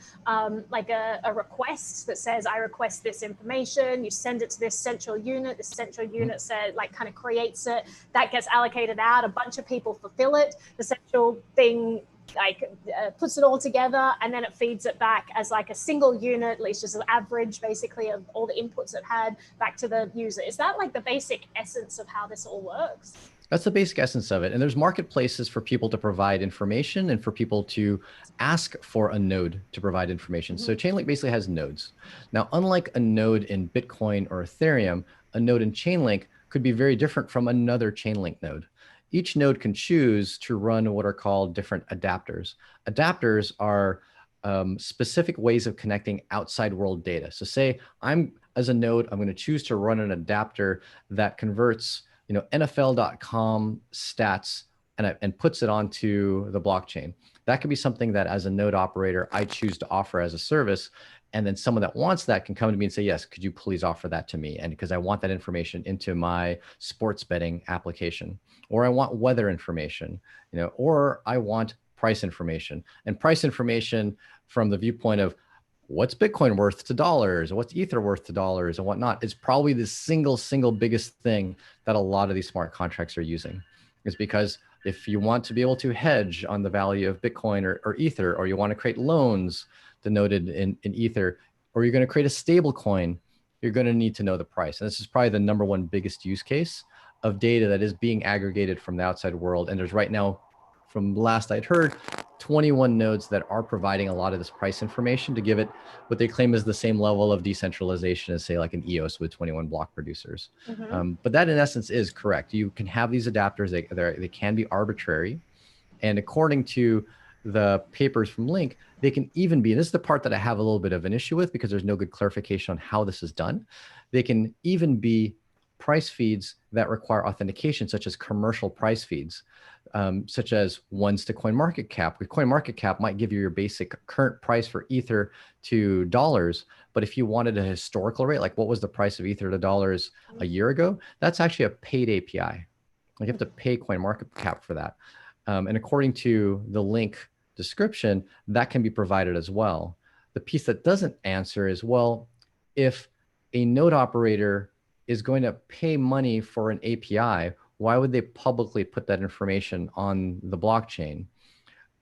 like a request that says, I request this information. You send it to this central unit. This central unit said, like, kind of creates it. That gets allocated out. A bunch of people fulfill it. The central thing puts it all together, and then it feeds it back as like a single unit, at least just an average basically of all the inputs it had, back to the user. Is that like the basic essence of how this all works? That's the basic essence of it. And there's marketplaces for people to provide information and for people to ask for a node to provide information. So Chainlink basically has nodes. Now, unlike a node in Bitcoin or Ethereum, a node in Chainlink could be very different from another Chainlink node. Each node can choose to run what are called different adapters. Adapters are specific ways of connecting outside world data. So say as a node, I'm going to choose to run an adapter that converts NFL.com stats and puts it onto the blockchain. That could be something that as a node operator, I choose to offer as a service. And then someone that wants that can come to me and say, yes, could you please offer that to me? And because I want that information into my sports betting application, or I want weather information, or I want price information. And price information from the viewpoint of what's Bitcoin worth to dollars, what's Ether worth to dollars and whatnot, is probably the single biggest thing that a lot of these smart contracts are using. Is because if you want to be able to hedge on the value of Bitcoin or Ether, or you want to create loans denoted in Ether, or you're going to create a stable coin, you're going to need to know the price. And this is probably the #1 biggest use case of data that is being aggregated from the outside world. And there's right now, from last I'd heard, 21 nodes that are providing a lot of this price information to give it what they claim is the same level of decentralization as, say, like an EOS with 21 block producers. But that in essence is correct. You can have these adapters, they can be arbitrary. And according to the papers from Link, they can even be, and this is the part that I have a little bit of an issue with because there's no good clarification on how this is done. They can even be price feeds that require authentication, such as commercial price feeds, such as ones to CoinMarketCap. With CoinMarketCap might give you your basic current price for Ether to dollars, but if you wanted a historical rate, like what was the price of Ether to dollars a year ago, that's actually a paid API. Like you have to pay CoinMarketCap for that. And according to the Link description, that can be provided as well. The piece that doesn't answer is, well, if a node operator is going to pay money for an API, why would they publicly put that information on the blockchain?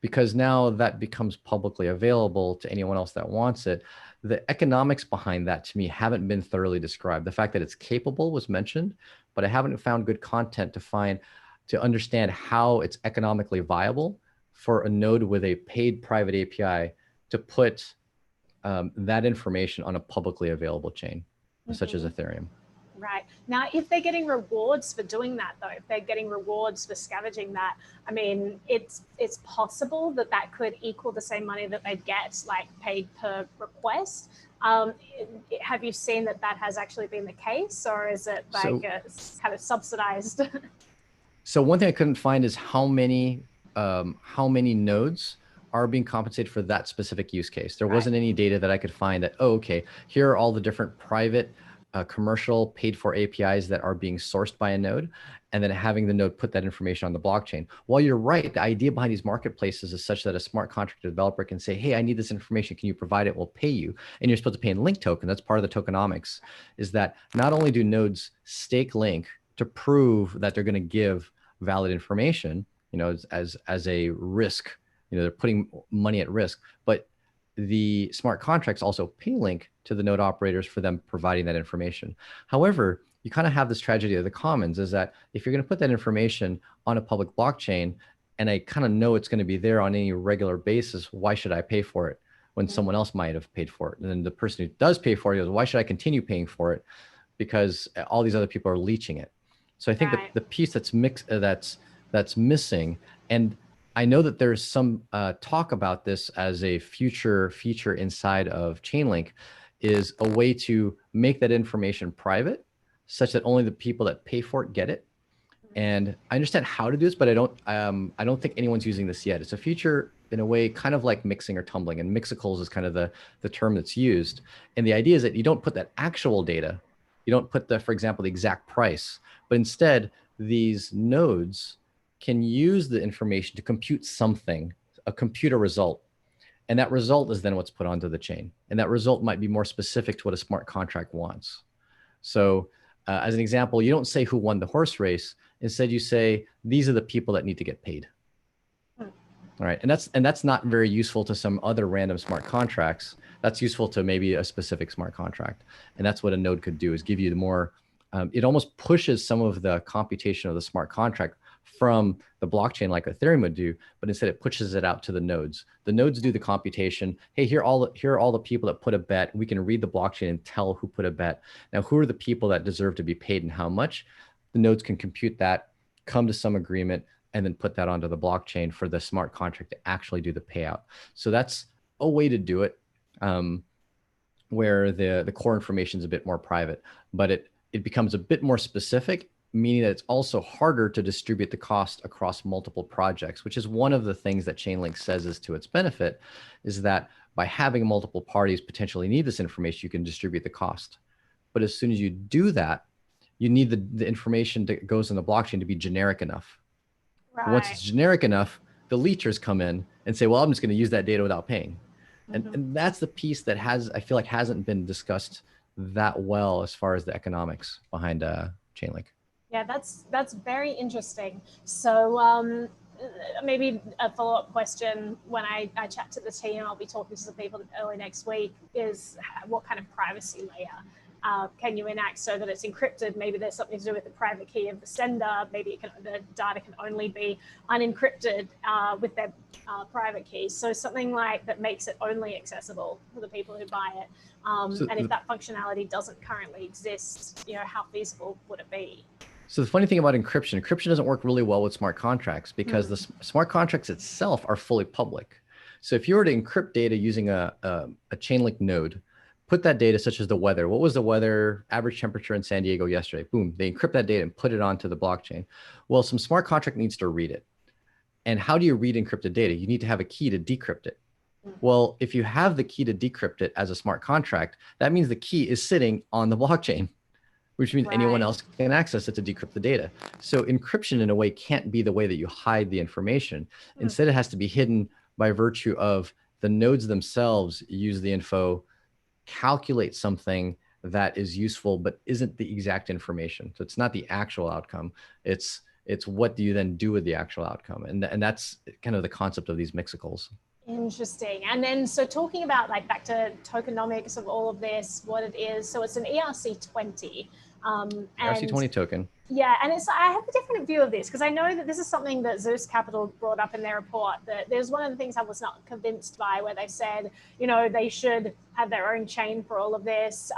Because now that becomes publicly available to anyone else that wants it. The economics behind that to me haven't been thoroughly described. The fact that it's capable was mentioned, but I haven't found good content to understand how it's economically viable for a node with a paid private API to put that information on a publicly available chain, such as Ethereum. Right. Now, if they're getting rewards for doing that, though, if they're getting rewards for scavenging that, I mean, it's possible that that could equal the same money that they'd get, like paid per request. Have you seen that has actually been the case, or is it like kind of subsidized? So one thing I couldn't find is how many nodes are being compensated for that specific use case. There wasn't any data that I could find that, oh, okay, here are all the different private commercial paid for APIs that are being sourced by a node, and then having the node put that information on the blockchain. While you're right, the idea behind these marketplaces is such that a smart contract developer can say, hey, I need this information. Can you provide it? We'll pay you. And you're supposed to pay in Link token. That's part of the tokenomics, is that not only do nodes stake Link to prove that they're going to give valid information, as a risk, they're putting money at risk, but the smart contracts also pay Link to the node operators for them providing that information. However, you kind of have this tragedy of the commons, is that if you're going to put that information on a public blockchain, and I kind of know it's going to be there on any regular basis, why should I pay for it when someone else might have paid for it? And then the person who does pay for it goes, why should I continue paying for it? Because all these other people are leeching it. So I think that the piece that's that's missing, and I know that there's some talk about this as a future feature inside of Chainlink, is a way to make that information private, such that only the people that pay for it get it. And I understand how to do this, but I don't think anyone's using this yet. It's a feature in a way, kind of like mixing or tumbling, and mixicles is kind of the term that's used. And the idea is that you don't put that actual data, you don't put for example, the exact price, but instead these nodes can use the information to compute something, a computer result. And that result is then what's put onto the chain. And that result might be more specific to what a smart contract wants. So as an example, you don't say who won the horse race. Instead, you say, these are the people that need to get paid. All right. And that's not very useful to some other random smart contracts. That's useful to maybe a specific smart contract. And that's what a node could do, is give you the more, it almost pushes some of the computation of the smart contract from the blockchain like Ethereum would do, but instead it pushes it out to the nodes. The nodes do the computation. Hey, here are all the people that put a bet. We can read the blockchain and tell who put a bet. Now, who are the people that deserve to be paid and how much? The nodes can compute that, come to some agreement, and then put that onto the blockchain for the smart contract to actually do the payout. So that's a way to do it, where the core information is a bit more private, but it becomes a bit more specific, meaning that it's also harder to distribute the cost across multiple projects, which is one of the things that Chainlink says is to its benefit, is that by having multiple parties potentially need this information, you can distribute the cost. But as soon as you do that, you need the information that goes in the blockchain to be generic enough. Right. Once it's generic enough, the leechers come in and say, well, I'm just going to use that data without paying. And that's the piece that I feel like hasn't been discussed that well as far as the economics behind Chainlink. Yeah, that's very interesting. So maybe a follow-up question when I chat to the team, I'll be talking to some people early next week, is what kind of privacy layer can you enact so that it's encrypted? Maybe there's something to do with the private key of the sender. Maybe the data can only be unencrypted with their private keys. So something like that makes it only accessible for the people who buy it. And if that functionality doesn't currently exist, how feasible would it be? So the funny thing about encryption doesn't work really well with smart contracts because the smart contracts itself are fully public. So if you were to encrypt data using a Chainlink node, put that data such as the weather, what was the weather average temperature in San Diego yesterday? Boom, they encrypt that data and put it onto the blockchain. Well, some smart contract needs to read it. And how do you read encrypted data? You need to have a key to decrypt it. Well, if you have the key to decrypt it as a smart contract, that means the key is sitting on the blockchain, which means anyone else can access it to decrypt the data. So encryption in a way can't be the way that you hide the information. Instead, it has to be hidden by virtue of the nodes themselves use the info, calculate something that is useful, but isn't the exact information. So it's not the actual outcome. It's what do you then do with the actual outcome? And that's kind of the concept of these mixicals. Interesting. And then, so talking about back to tokenomics of all of this, what it is. So it's an ERC20. ERC20 token. Yeah, and I have a different view of this because I know that this is something that Zeus Capital brought up in their report, that there's one of the things I was not convinced by, where they said, they should have their own chain for all of this.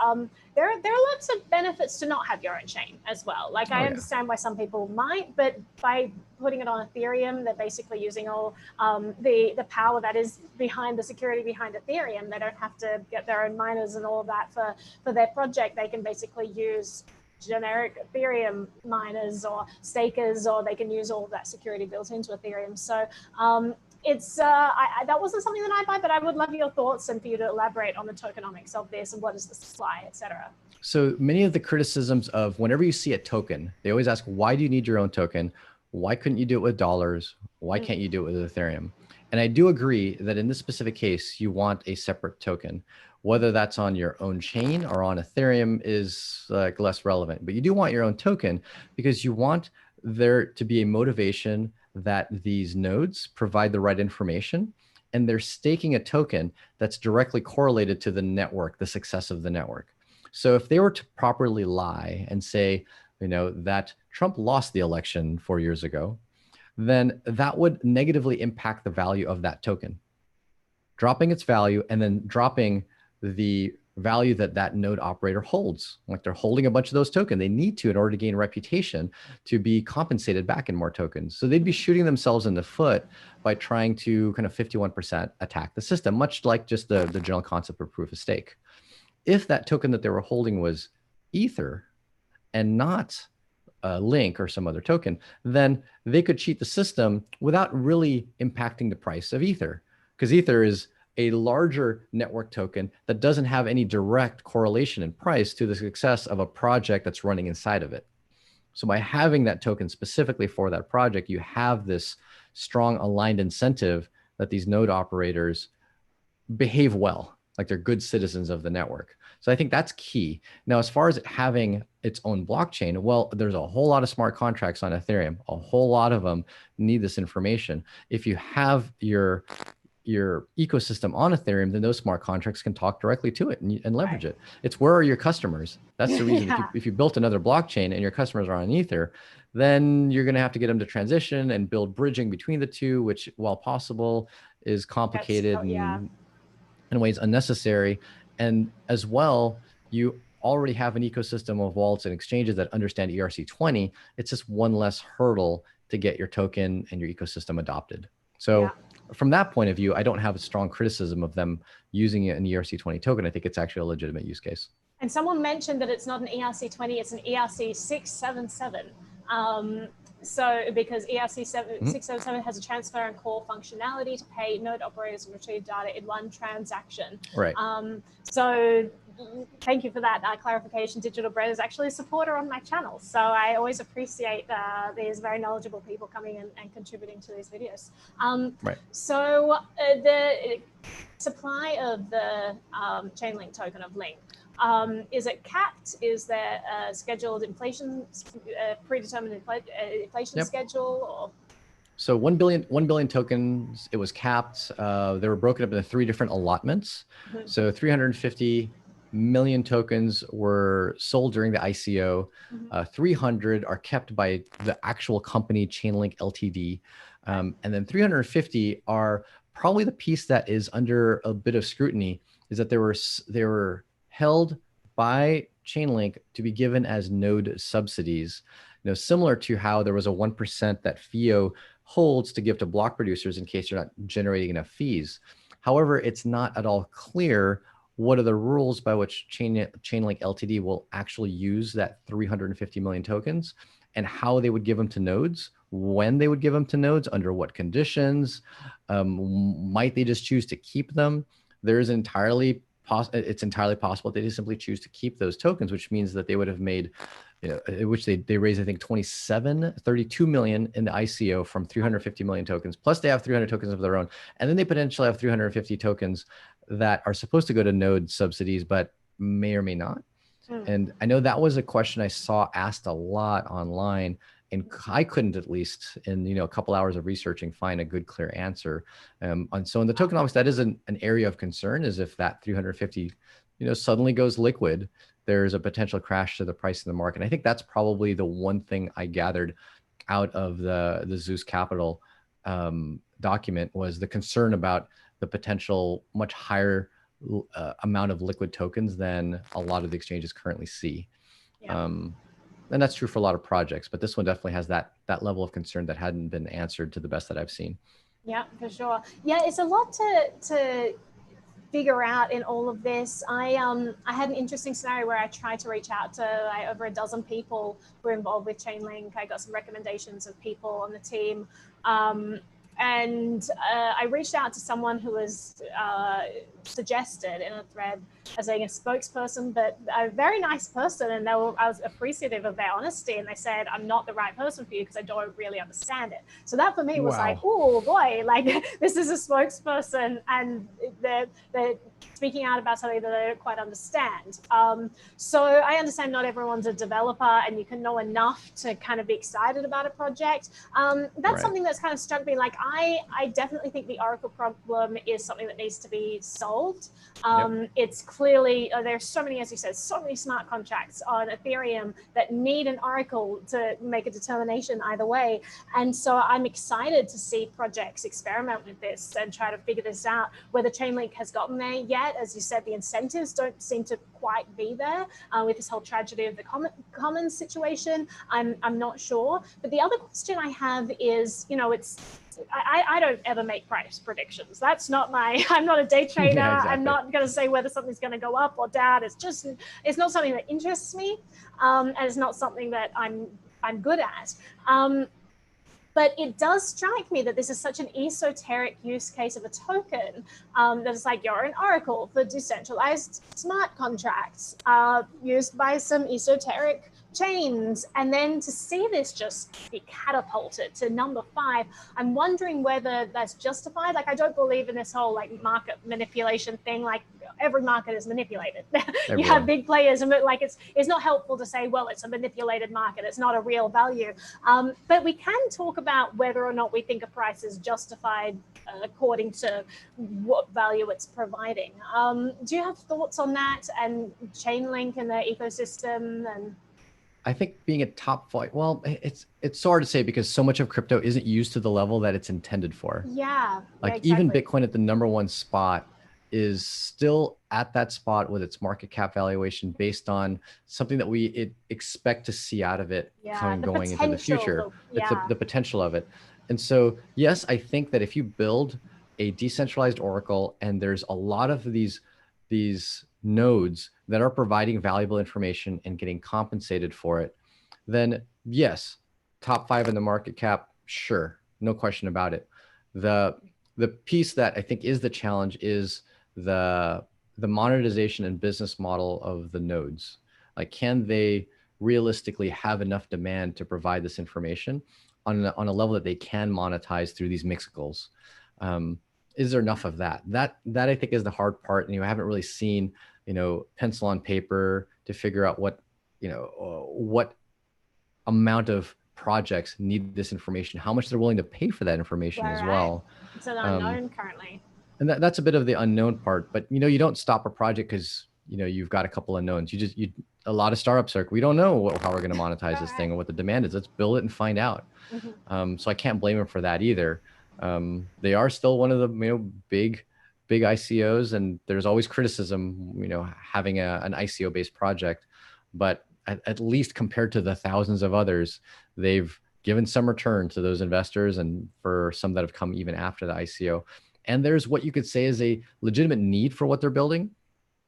There are lots of benefits to not have your own chain as well. I understand why some people might, but by putting it on Ethereum, they're basically using all the power that is behind the security behind Ethereum. They don't have to get their own miners and all of that for their project. They can basically use generic Ethereum miners or stakers, or they can use all of that security built into Ethereum. So that wasn't something that I buy, but I would love your thoughts and for you to elaborate on the tokenomics of this and what is the supply, etc. So many of the criticisms of whenever you see a token, they always ask, why do you need your own token? Why couldn't you do it with dollars? Why can't you do it with Ethereum? And I do agree that in this specific case, you want a separate token. Whether that's on your own chain or on Ethereum is less relevant, but you do want your own token because you want there to be a motivation that these nodes provide the right information, and they're staking a token that's directly correlated to the network, the success of the network. So if they were to properly lie and say, that Trump lost the election 4 years ago, then that would negatively impact the value of that token, dropping its value and then dropping the value that node operator holds. They're holding a bunch of those tokens. They need to in order to gain reputation to be compensated back in more tokens. So they'd be shooting themselves in the foot by trying to kind of 51% attack the system, much like just the general concept of proof of stake. If that token that they were holding was Ether and not Link or some other token, then they could cheat the system without really impacting the price of Ether, because Ether is a larger network token that doesn't have any direct correlation in price to the success of a project that's running inside of it. So by having that token specifically for that project, you have this strong aligned incentive that these node operators behave well, like they're good citizens of the network. So I think that's key. Now, as far as it having its own blockchain, well, there's a whole lot of smart contracts on Ethereum. A whole lot of them need this information. If you have your ecosystem on Ethereum, then those smart contracts can talk directly to it and leverage it. It's where are your customers? That's the reason. If you built another blockchain and your customers are on Ether, then you're going to have to get them to transition and build bridging between the two, which, while possible, is complicated and in ways unnecessary. And as well, you already have an ecosystem of wallets and exchanges that understand ERC20. It's just one less hurdle to get your token and your ecosystem adopted. So from that point of view, I don't have a strong criticism of them using an ERC20 token. I think it's actually a legitimate use case. And someone mentioned that it's not an ERC20, it's an ERC677. So because ERC677 has a transfer and call functionality to pay node operators and retrieve data in one transaction. Right. So thank you for that clarification. Digital Bread is actually a supporter on my channel. So I always appreciate these very knowledgeable people coming in and contributing to these videos. Right. So the supply of the Chainlink token of Link, is it capped? Is there a scheduled inflation, predetermined inflation schedule? Or? So 1 billion tokens, it was capped. They were broken up into 3 different allotments. So 350 million tokens were sold during the ICO. 300 are kept by the actual company Chainlink Ltd. And then 350 are probably the piece that is under a bit of scrutiny, is that they were held by Chainlink to be given as node subsidies. Similar to how there was a 1% that FIO holds to give to block producers in case you're not generating enough fees. However, it's not at all clear what are the rules by which Chainlink Ltd will actually use that 350 million tokens, and how they would give them to nodes, when they would give them to nodes, under what conditions. Might they just choose to keep them? It's entirely possible they just simply choose to keep those tokens, which means that they would have made, which they raised, I think, 32 million in the ICO from 350 million tokens. Plus they have 300 tokens of their own. And then they potentially have 350 tokens that are supposed to go to node subsidies, but may or may not. And I know that was a question I saw asked a lot online, and I couldn't, at least in a couple hours of researching, find a good, clear answer. And so in the tokenomics, that is an area of concern, is if that 350 suddenly goes liquid, there's a potential crash to the price in the market. And I think that's probably the one thing I gathered out of the Zeus Capital document, was the concern about the potential much higher amount of liquid tokens than a lot of the exchanges currently see. Yeah. And that's true for a lot of projects, but this one definitely has that level of concern that hadn't been answered to the best that I've seen. Yeah, for sure. Yeah, it's a lot to figure out in all of this. I had an interesting scenario where I tried to reach out to over a dozen people who were involved with Chainlink. I got some recommendations of people on the team. And I reached out to someone who was suggested in a thread as being a spokesperson, but a very nice person. And I was appreciative of their honesty. And they said, I'm not the right person for you because I don't really understand it. So that for me was like, oh boy, like this is a spokesperson and they're speaking out about something that they don't quite understand. So I understand not everyone's a developer and you can know enough to kind of be excited about a project. That's something that's kind of struck me. Like I definitely think the Oracle problem is something that needs to be solved. It's clearly, there's so many, as you said, so many smart contracts on Ethereum that need an Oracle to make a determination either way. And so I'm excited to see projects experiment with this and try to figure this out. Whether Chainlink has gotten there yet, as you said, the incentives don't seem to quite be there with this whole tragedy of the commons situation. I'm not sure. But the other question I have is, I don't ever make price predictions. That's not I'm not a day trader. Yeah, exactly. I'm not going to say whether something's going to go up or down. It's not something that interests me. And it's not something that I'm good at. But it does strike me that this is such an esoteric use case of a token that it's like you're an oracle for decentralized smart contracts used by some esoteric chains. And then to see this just be catapulted to number 5, I'm wondering whether that's justified. Like, I don't believe in this whole like market manipulation thing. Like, every market is manipulated. You have big players, and like it's not helpful to say, well, it's a manipulated market, it's not a real value. But we can talk about whether or not we think a price is justified according to what value it's providing. Do you have thoughts on that and Chainlink and the ecosystem? And I think being a top 5, well, it's so hard to say because so much of crypto isn't used to the level that it's intended for. Yeah. Like exactly. Even Bitcoin at the #1 spot is still at that spot with its market cap valuation based on something that we expect to see out of it going into the future. It's the potential of it. And so, yes, I think that if you build a decentralized oracle and there's a lot of these nodes that are providing valuable information and getting compensated for it, then yes, top 5 in the market cap, sure, no question about it. The piece that I think is the challenge is the monetization and business model of the nodes. Like, can they realistically have enough demand to provide this information on a level that they can monetize through these mixicals? Is there enough of that? That I think is the hard part. And you haven't really seen, pencil on paper to figure out what amount of projects need this information, how much they're willing to pay for that information as well. It's an unknown currently. And that's a bit of the unknown part, but you don't stop a project because you've got a couple of knowns. A lot of startups are, we don't know how we're going to monetize this thing and what the demand is. Let's build it and find out. So I can't blame them for that either. They are still one of the big ICOs, and there's always criticism, having an ICO based project, but at least compared to the thousands of others, they've given some return to those investors, and for some that have come even after the ICO. And there's what you could say is a legitimate need for what they're building.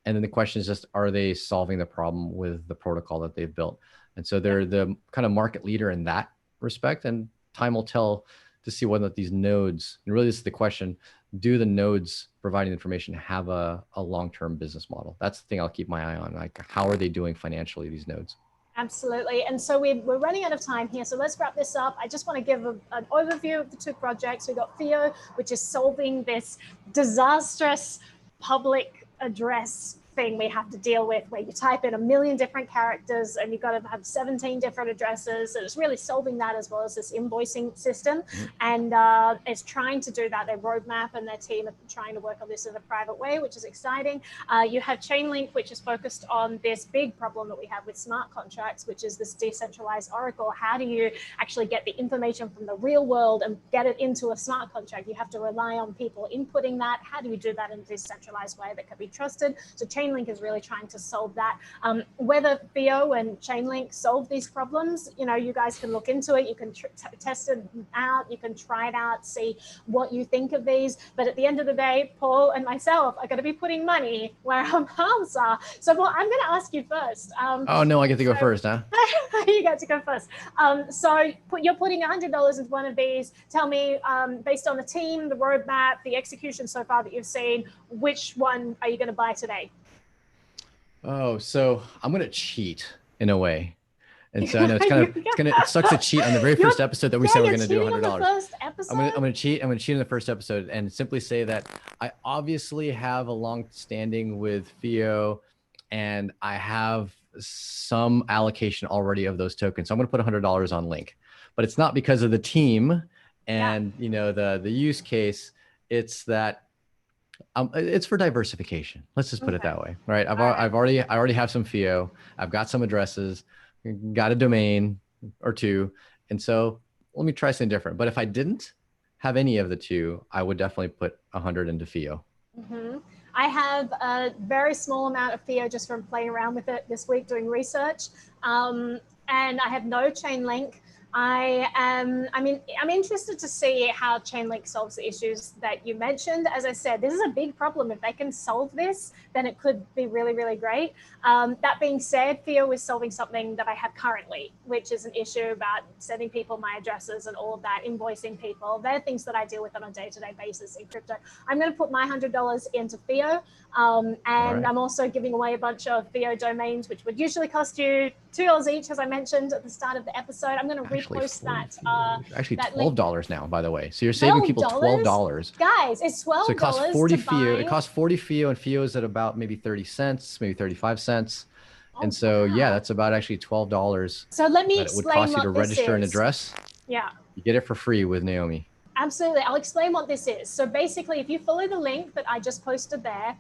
And then the question is just, are they solving the problem with the protocol that they've built? And so they're the kind of market leader in that respect. And time will tell to see whether these nodes, and really this is the question, do the nodes providing information have a long-term business model? That's the thing I'll keep my eye on. Like, how are they doing financially, these nodes? Absolutely. And so we're running out of time here. So let's wrap this up. I just want to give an overview of the two projects. We've got FIO, which is solving this disastrous public address thing we have to deal with, where you type in 1 million different characters and you've got to have 17 different addresses. And it's really solving that, as well as this invoicing system. And it's trying to do that. Their roadmap and their team are trying to work on this in a private way, which is exciting. You have Chainlink, which is focused on this big problem that we have with smart contracts, which is this decentralized oracle. How do you actually get the information from the real world and get it into a smart contract? You have to rely on people inputting that. How do you do that in a decentralized way that can be trusted? So Chainlink is really trying to solve that. Whether FIO and Chainlink solve these problems, you guys can look into it. You can test it out. You can try it out, see what you think of these. But at the end of the day, Paul and myself are going to be putting money where our mouths are. So Paul, I'm going to ask you first. Oh, no, I get to go first, huh? You get to go first. So you're putting $100 into one of these. Tell me, based on the team, the roadmap, the execution so far that you've seen, which one are you going to buy today? Oh, so I'm going to cheat in a way. And so I know it sucks to cheat on the very first episode that we said we're going to do $100. I'm going to cheat in the first episode and simply say that I obviously have a long standing with FIO, and I have some allocation already of those tokens. So I'm going to put $100 on Link, but it's not because of the team and the use case. It's that it's for diversification. Let's just put it that way, right? I already have some FIO. I've got some addresses, got a domain or two, and so let me try something different. But if I didn't have any of the two, I would definitely put 100 into FIO. I have a very small amount of FIO just from playing around with it this week doing research, and I have no Chainlink. I'm interested to see how Chainlink solves the issues that you mentioned. As I said, this is a big problem. If they can solve this, then it could be really, really great. That being said, FIO is solving something that I have currently, which is an issue about sending people my addresses and all of that, invoicing people. They're things that I deal with on a day-to-day basis in crypto. I'm going to put my $100 into FIO, and I'm also giving away a bunch of FIO domains, which would usually cost you $2 each, as I mentioned at the start of the episode. I'm going to repost that. Actually, $12 now, by the way. So you're saving people $12. Guys, it's $12. So it costs 40 FIO. It costs 40 FIO, and FIO is at about maybe 30 cents, maybe 35 cents. And so, yeah, that's about actually $12. So let me explain what this is. It would cost you to register an address. Yeah. You get it for free with Naomi. Absolutely. I'll explain what this is. So basically, if you follow the link that I just posted there,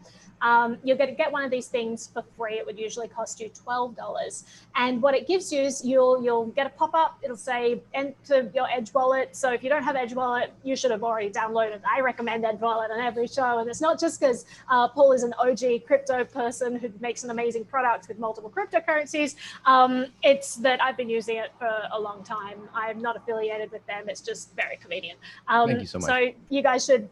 you're going to get one of these things for free. It would usually cost you $12. And what it gives you is you'll get a pop-up. It'll say enter your Edge wallet. So if you don't have Edge wallet, you should have already downloaded. I recommend Edge wallet on every show. And it's not just because Paul is an OG crypto person who makes an amazing product with multiple cryptocurrencies. It's that I've been using it for a long time. I'm not affiliated with them. It's just very convenient. Thank you so much. So you guys should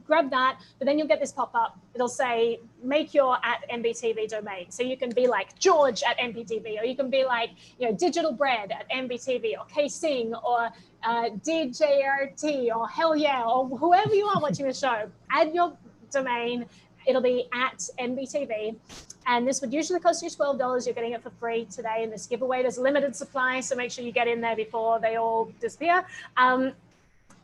grab that, but then you'll get this pop-up. It'll say, make your @MBTV domain. So you can be like George @MBTV, or you can be like, Digital Bread @MBTV, or K-Sing, or DJRT, or Hell Yeah, or whoever you are watching the show. Add your domain. It'll be @MBTV. And this would usually cost you $12. You're getting it for free today in this giveaway. There's a limited supply, so make sure you get in there before they all disappear.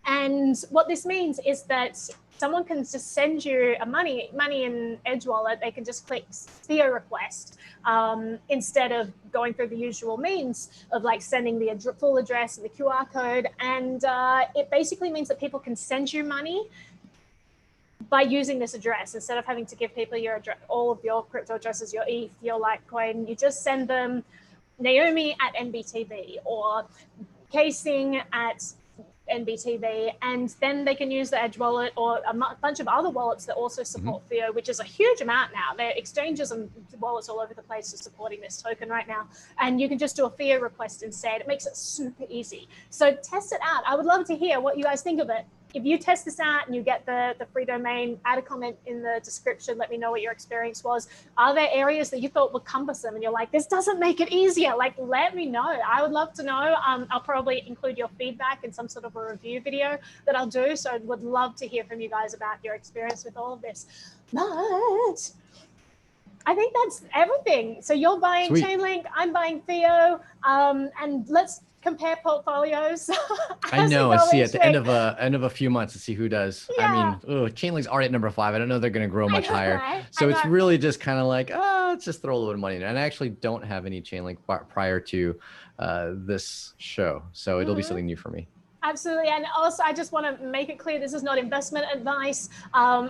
And what this means is that someone can just send you money in Edge Wallet. They can just click FIO request instead of going through the usual means of like sending the full address and the QR code. And it basically means that people can send you money by using this address, instead of having to give people your address, all of your crypto addresses, your ETH, your Litecoin, you just send them Naomi@NBTB or Casing@NBTB, and then they can use the Edge wallet or a bunch of other wallets that also support FIO, which is a huge amount now. There are exchanges and wallets all over the place are supporting this token right now. And you can just do a FIO request instead. It makes it super easy. So test it out. I would love to hear what you guys think of it. If you test this out and you get the free domain, add a comment in the description. Let me know what your experience was. Are there areas that you thought were cumbersome and you're like, this doesn't make it easier? Like, let me know. I would love to know. I'll probably include your feedback in some sort of a review video that I'll do. So I would love to hear from you guys about your experience with all of this. But I think that's everything. So you're buying Chainlink, I'm buying FIO, and let's compare portfolios. I know. I see at the end of a few months to see who does. Yeah. I mean, Chainlink's already at number 5. I don't know they're going to grow much higher. Right? So it's really just kind of like, let's just throw a little bit of money in. And I actually don't have any Chainlink prior to this show, so it'll be something new for me. Absolutely. And also, I just want to make it clear, this is not investment advice.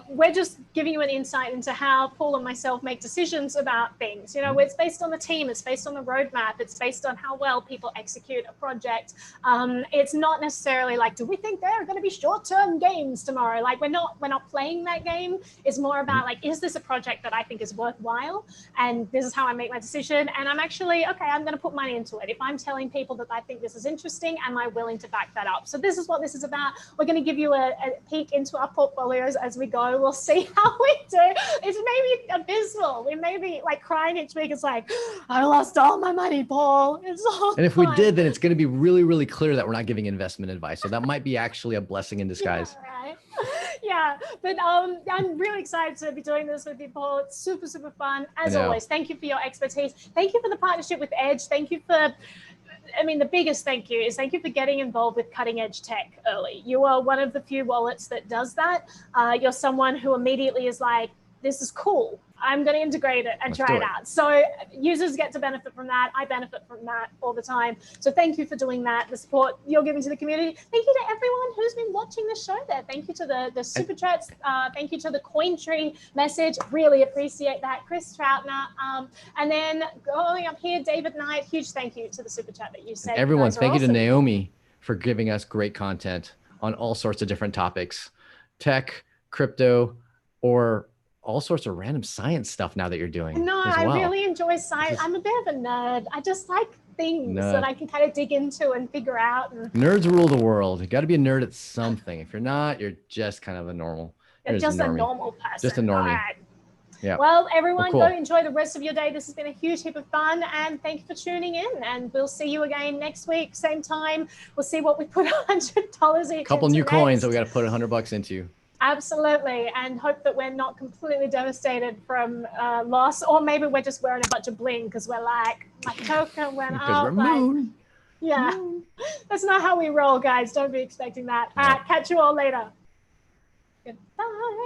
We're just giving you an insight into how Paul and myself make decisions about things. You know, it's based on the team, it's based on the roadmap, it's based on how well people execute a project. It's not necessarily like, do we think there are going to be short-term gains tomorrow? Like, we're not playing that game. It's more about like, is this a project that I think is worthwhile? And this is how I make my decision. And I'm actually, okay, I'm going to put money into it. If I'm telling people that I think this is interesting, am I willing to back that up? So this is what this is about. We're going to give you a peek into our portfolios as we go. We'll see how we do. It's maybe abysmal. We may be like crying each week. It's like, I lost all my money, Paul. It's all And if we did, then it's going to be really, really clear that we're not giving investment advice. So that might be actually a blessing in disguise. Yeah, right. Yeah, but I'm really excited to be doing this with you, Paul. It's super, super fun. As always, thank you for your expertise. Thank you for the partnership with Edge. Thank you for, I mean, the biggest thank you is thank you for getting involved with cutting edge tech early. You are one of the few wallets that does that. You're someone who immediately is like, this is cool. I'm going to integrate it and try it out. So users get to benefit from that. I benefit from that all the time. So thank you for doing that. The support you're giving to the community. Thank you to everyone who's been watching the show there. Thank you to the super chats. Thank you to the CoinTree message. Really appreciate that. Chris Troutner. And then going up here, David Knight. Huge thank you to the super chat that you said. Everyone, thank you to Naomi for giving us great content on all sorts of different topics, tech, crypto, or all sorts of random science stuff now that you're doing. No, I really enjoy science. I'm a bit of a nerd. I just like things that I can kind of dig into and figure out. And nerds rule the world. You got to be a nerd at something. If you're not, you're just kind of a normal. You're just a normal person. Just a normie. Right. Yeah. Well, everyone, go enjoy the rest of your day. This has been a huge heap of fun, and thank you for tuning in. And we'll see you again next week, same time. We'll see what we put $100 each. Couple new coins that we got to put $100 into. Absolutely, and hope that we're not completely devastated from loss, or maybe we're just wearing a bunch of bling because we're like, my token went up. Because we're moon. Yeah, that's not how we roll, guys. Don't be expecting that. All right, catch you all later. Goodbye.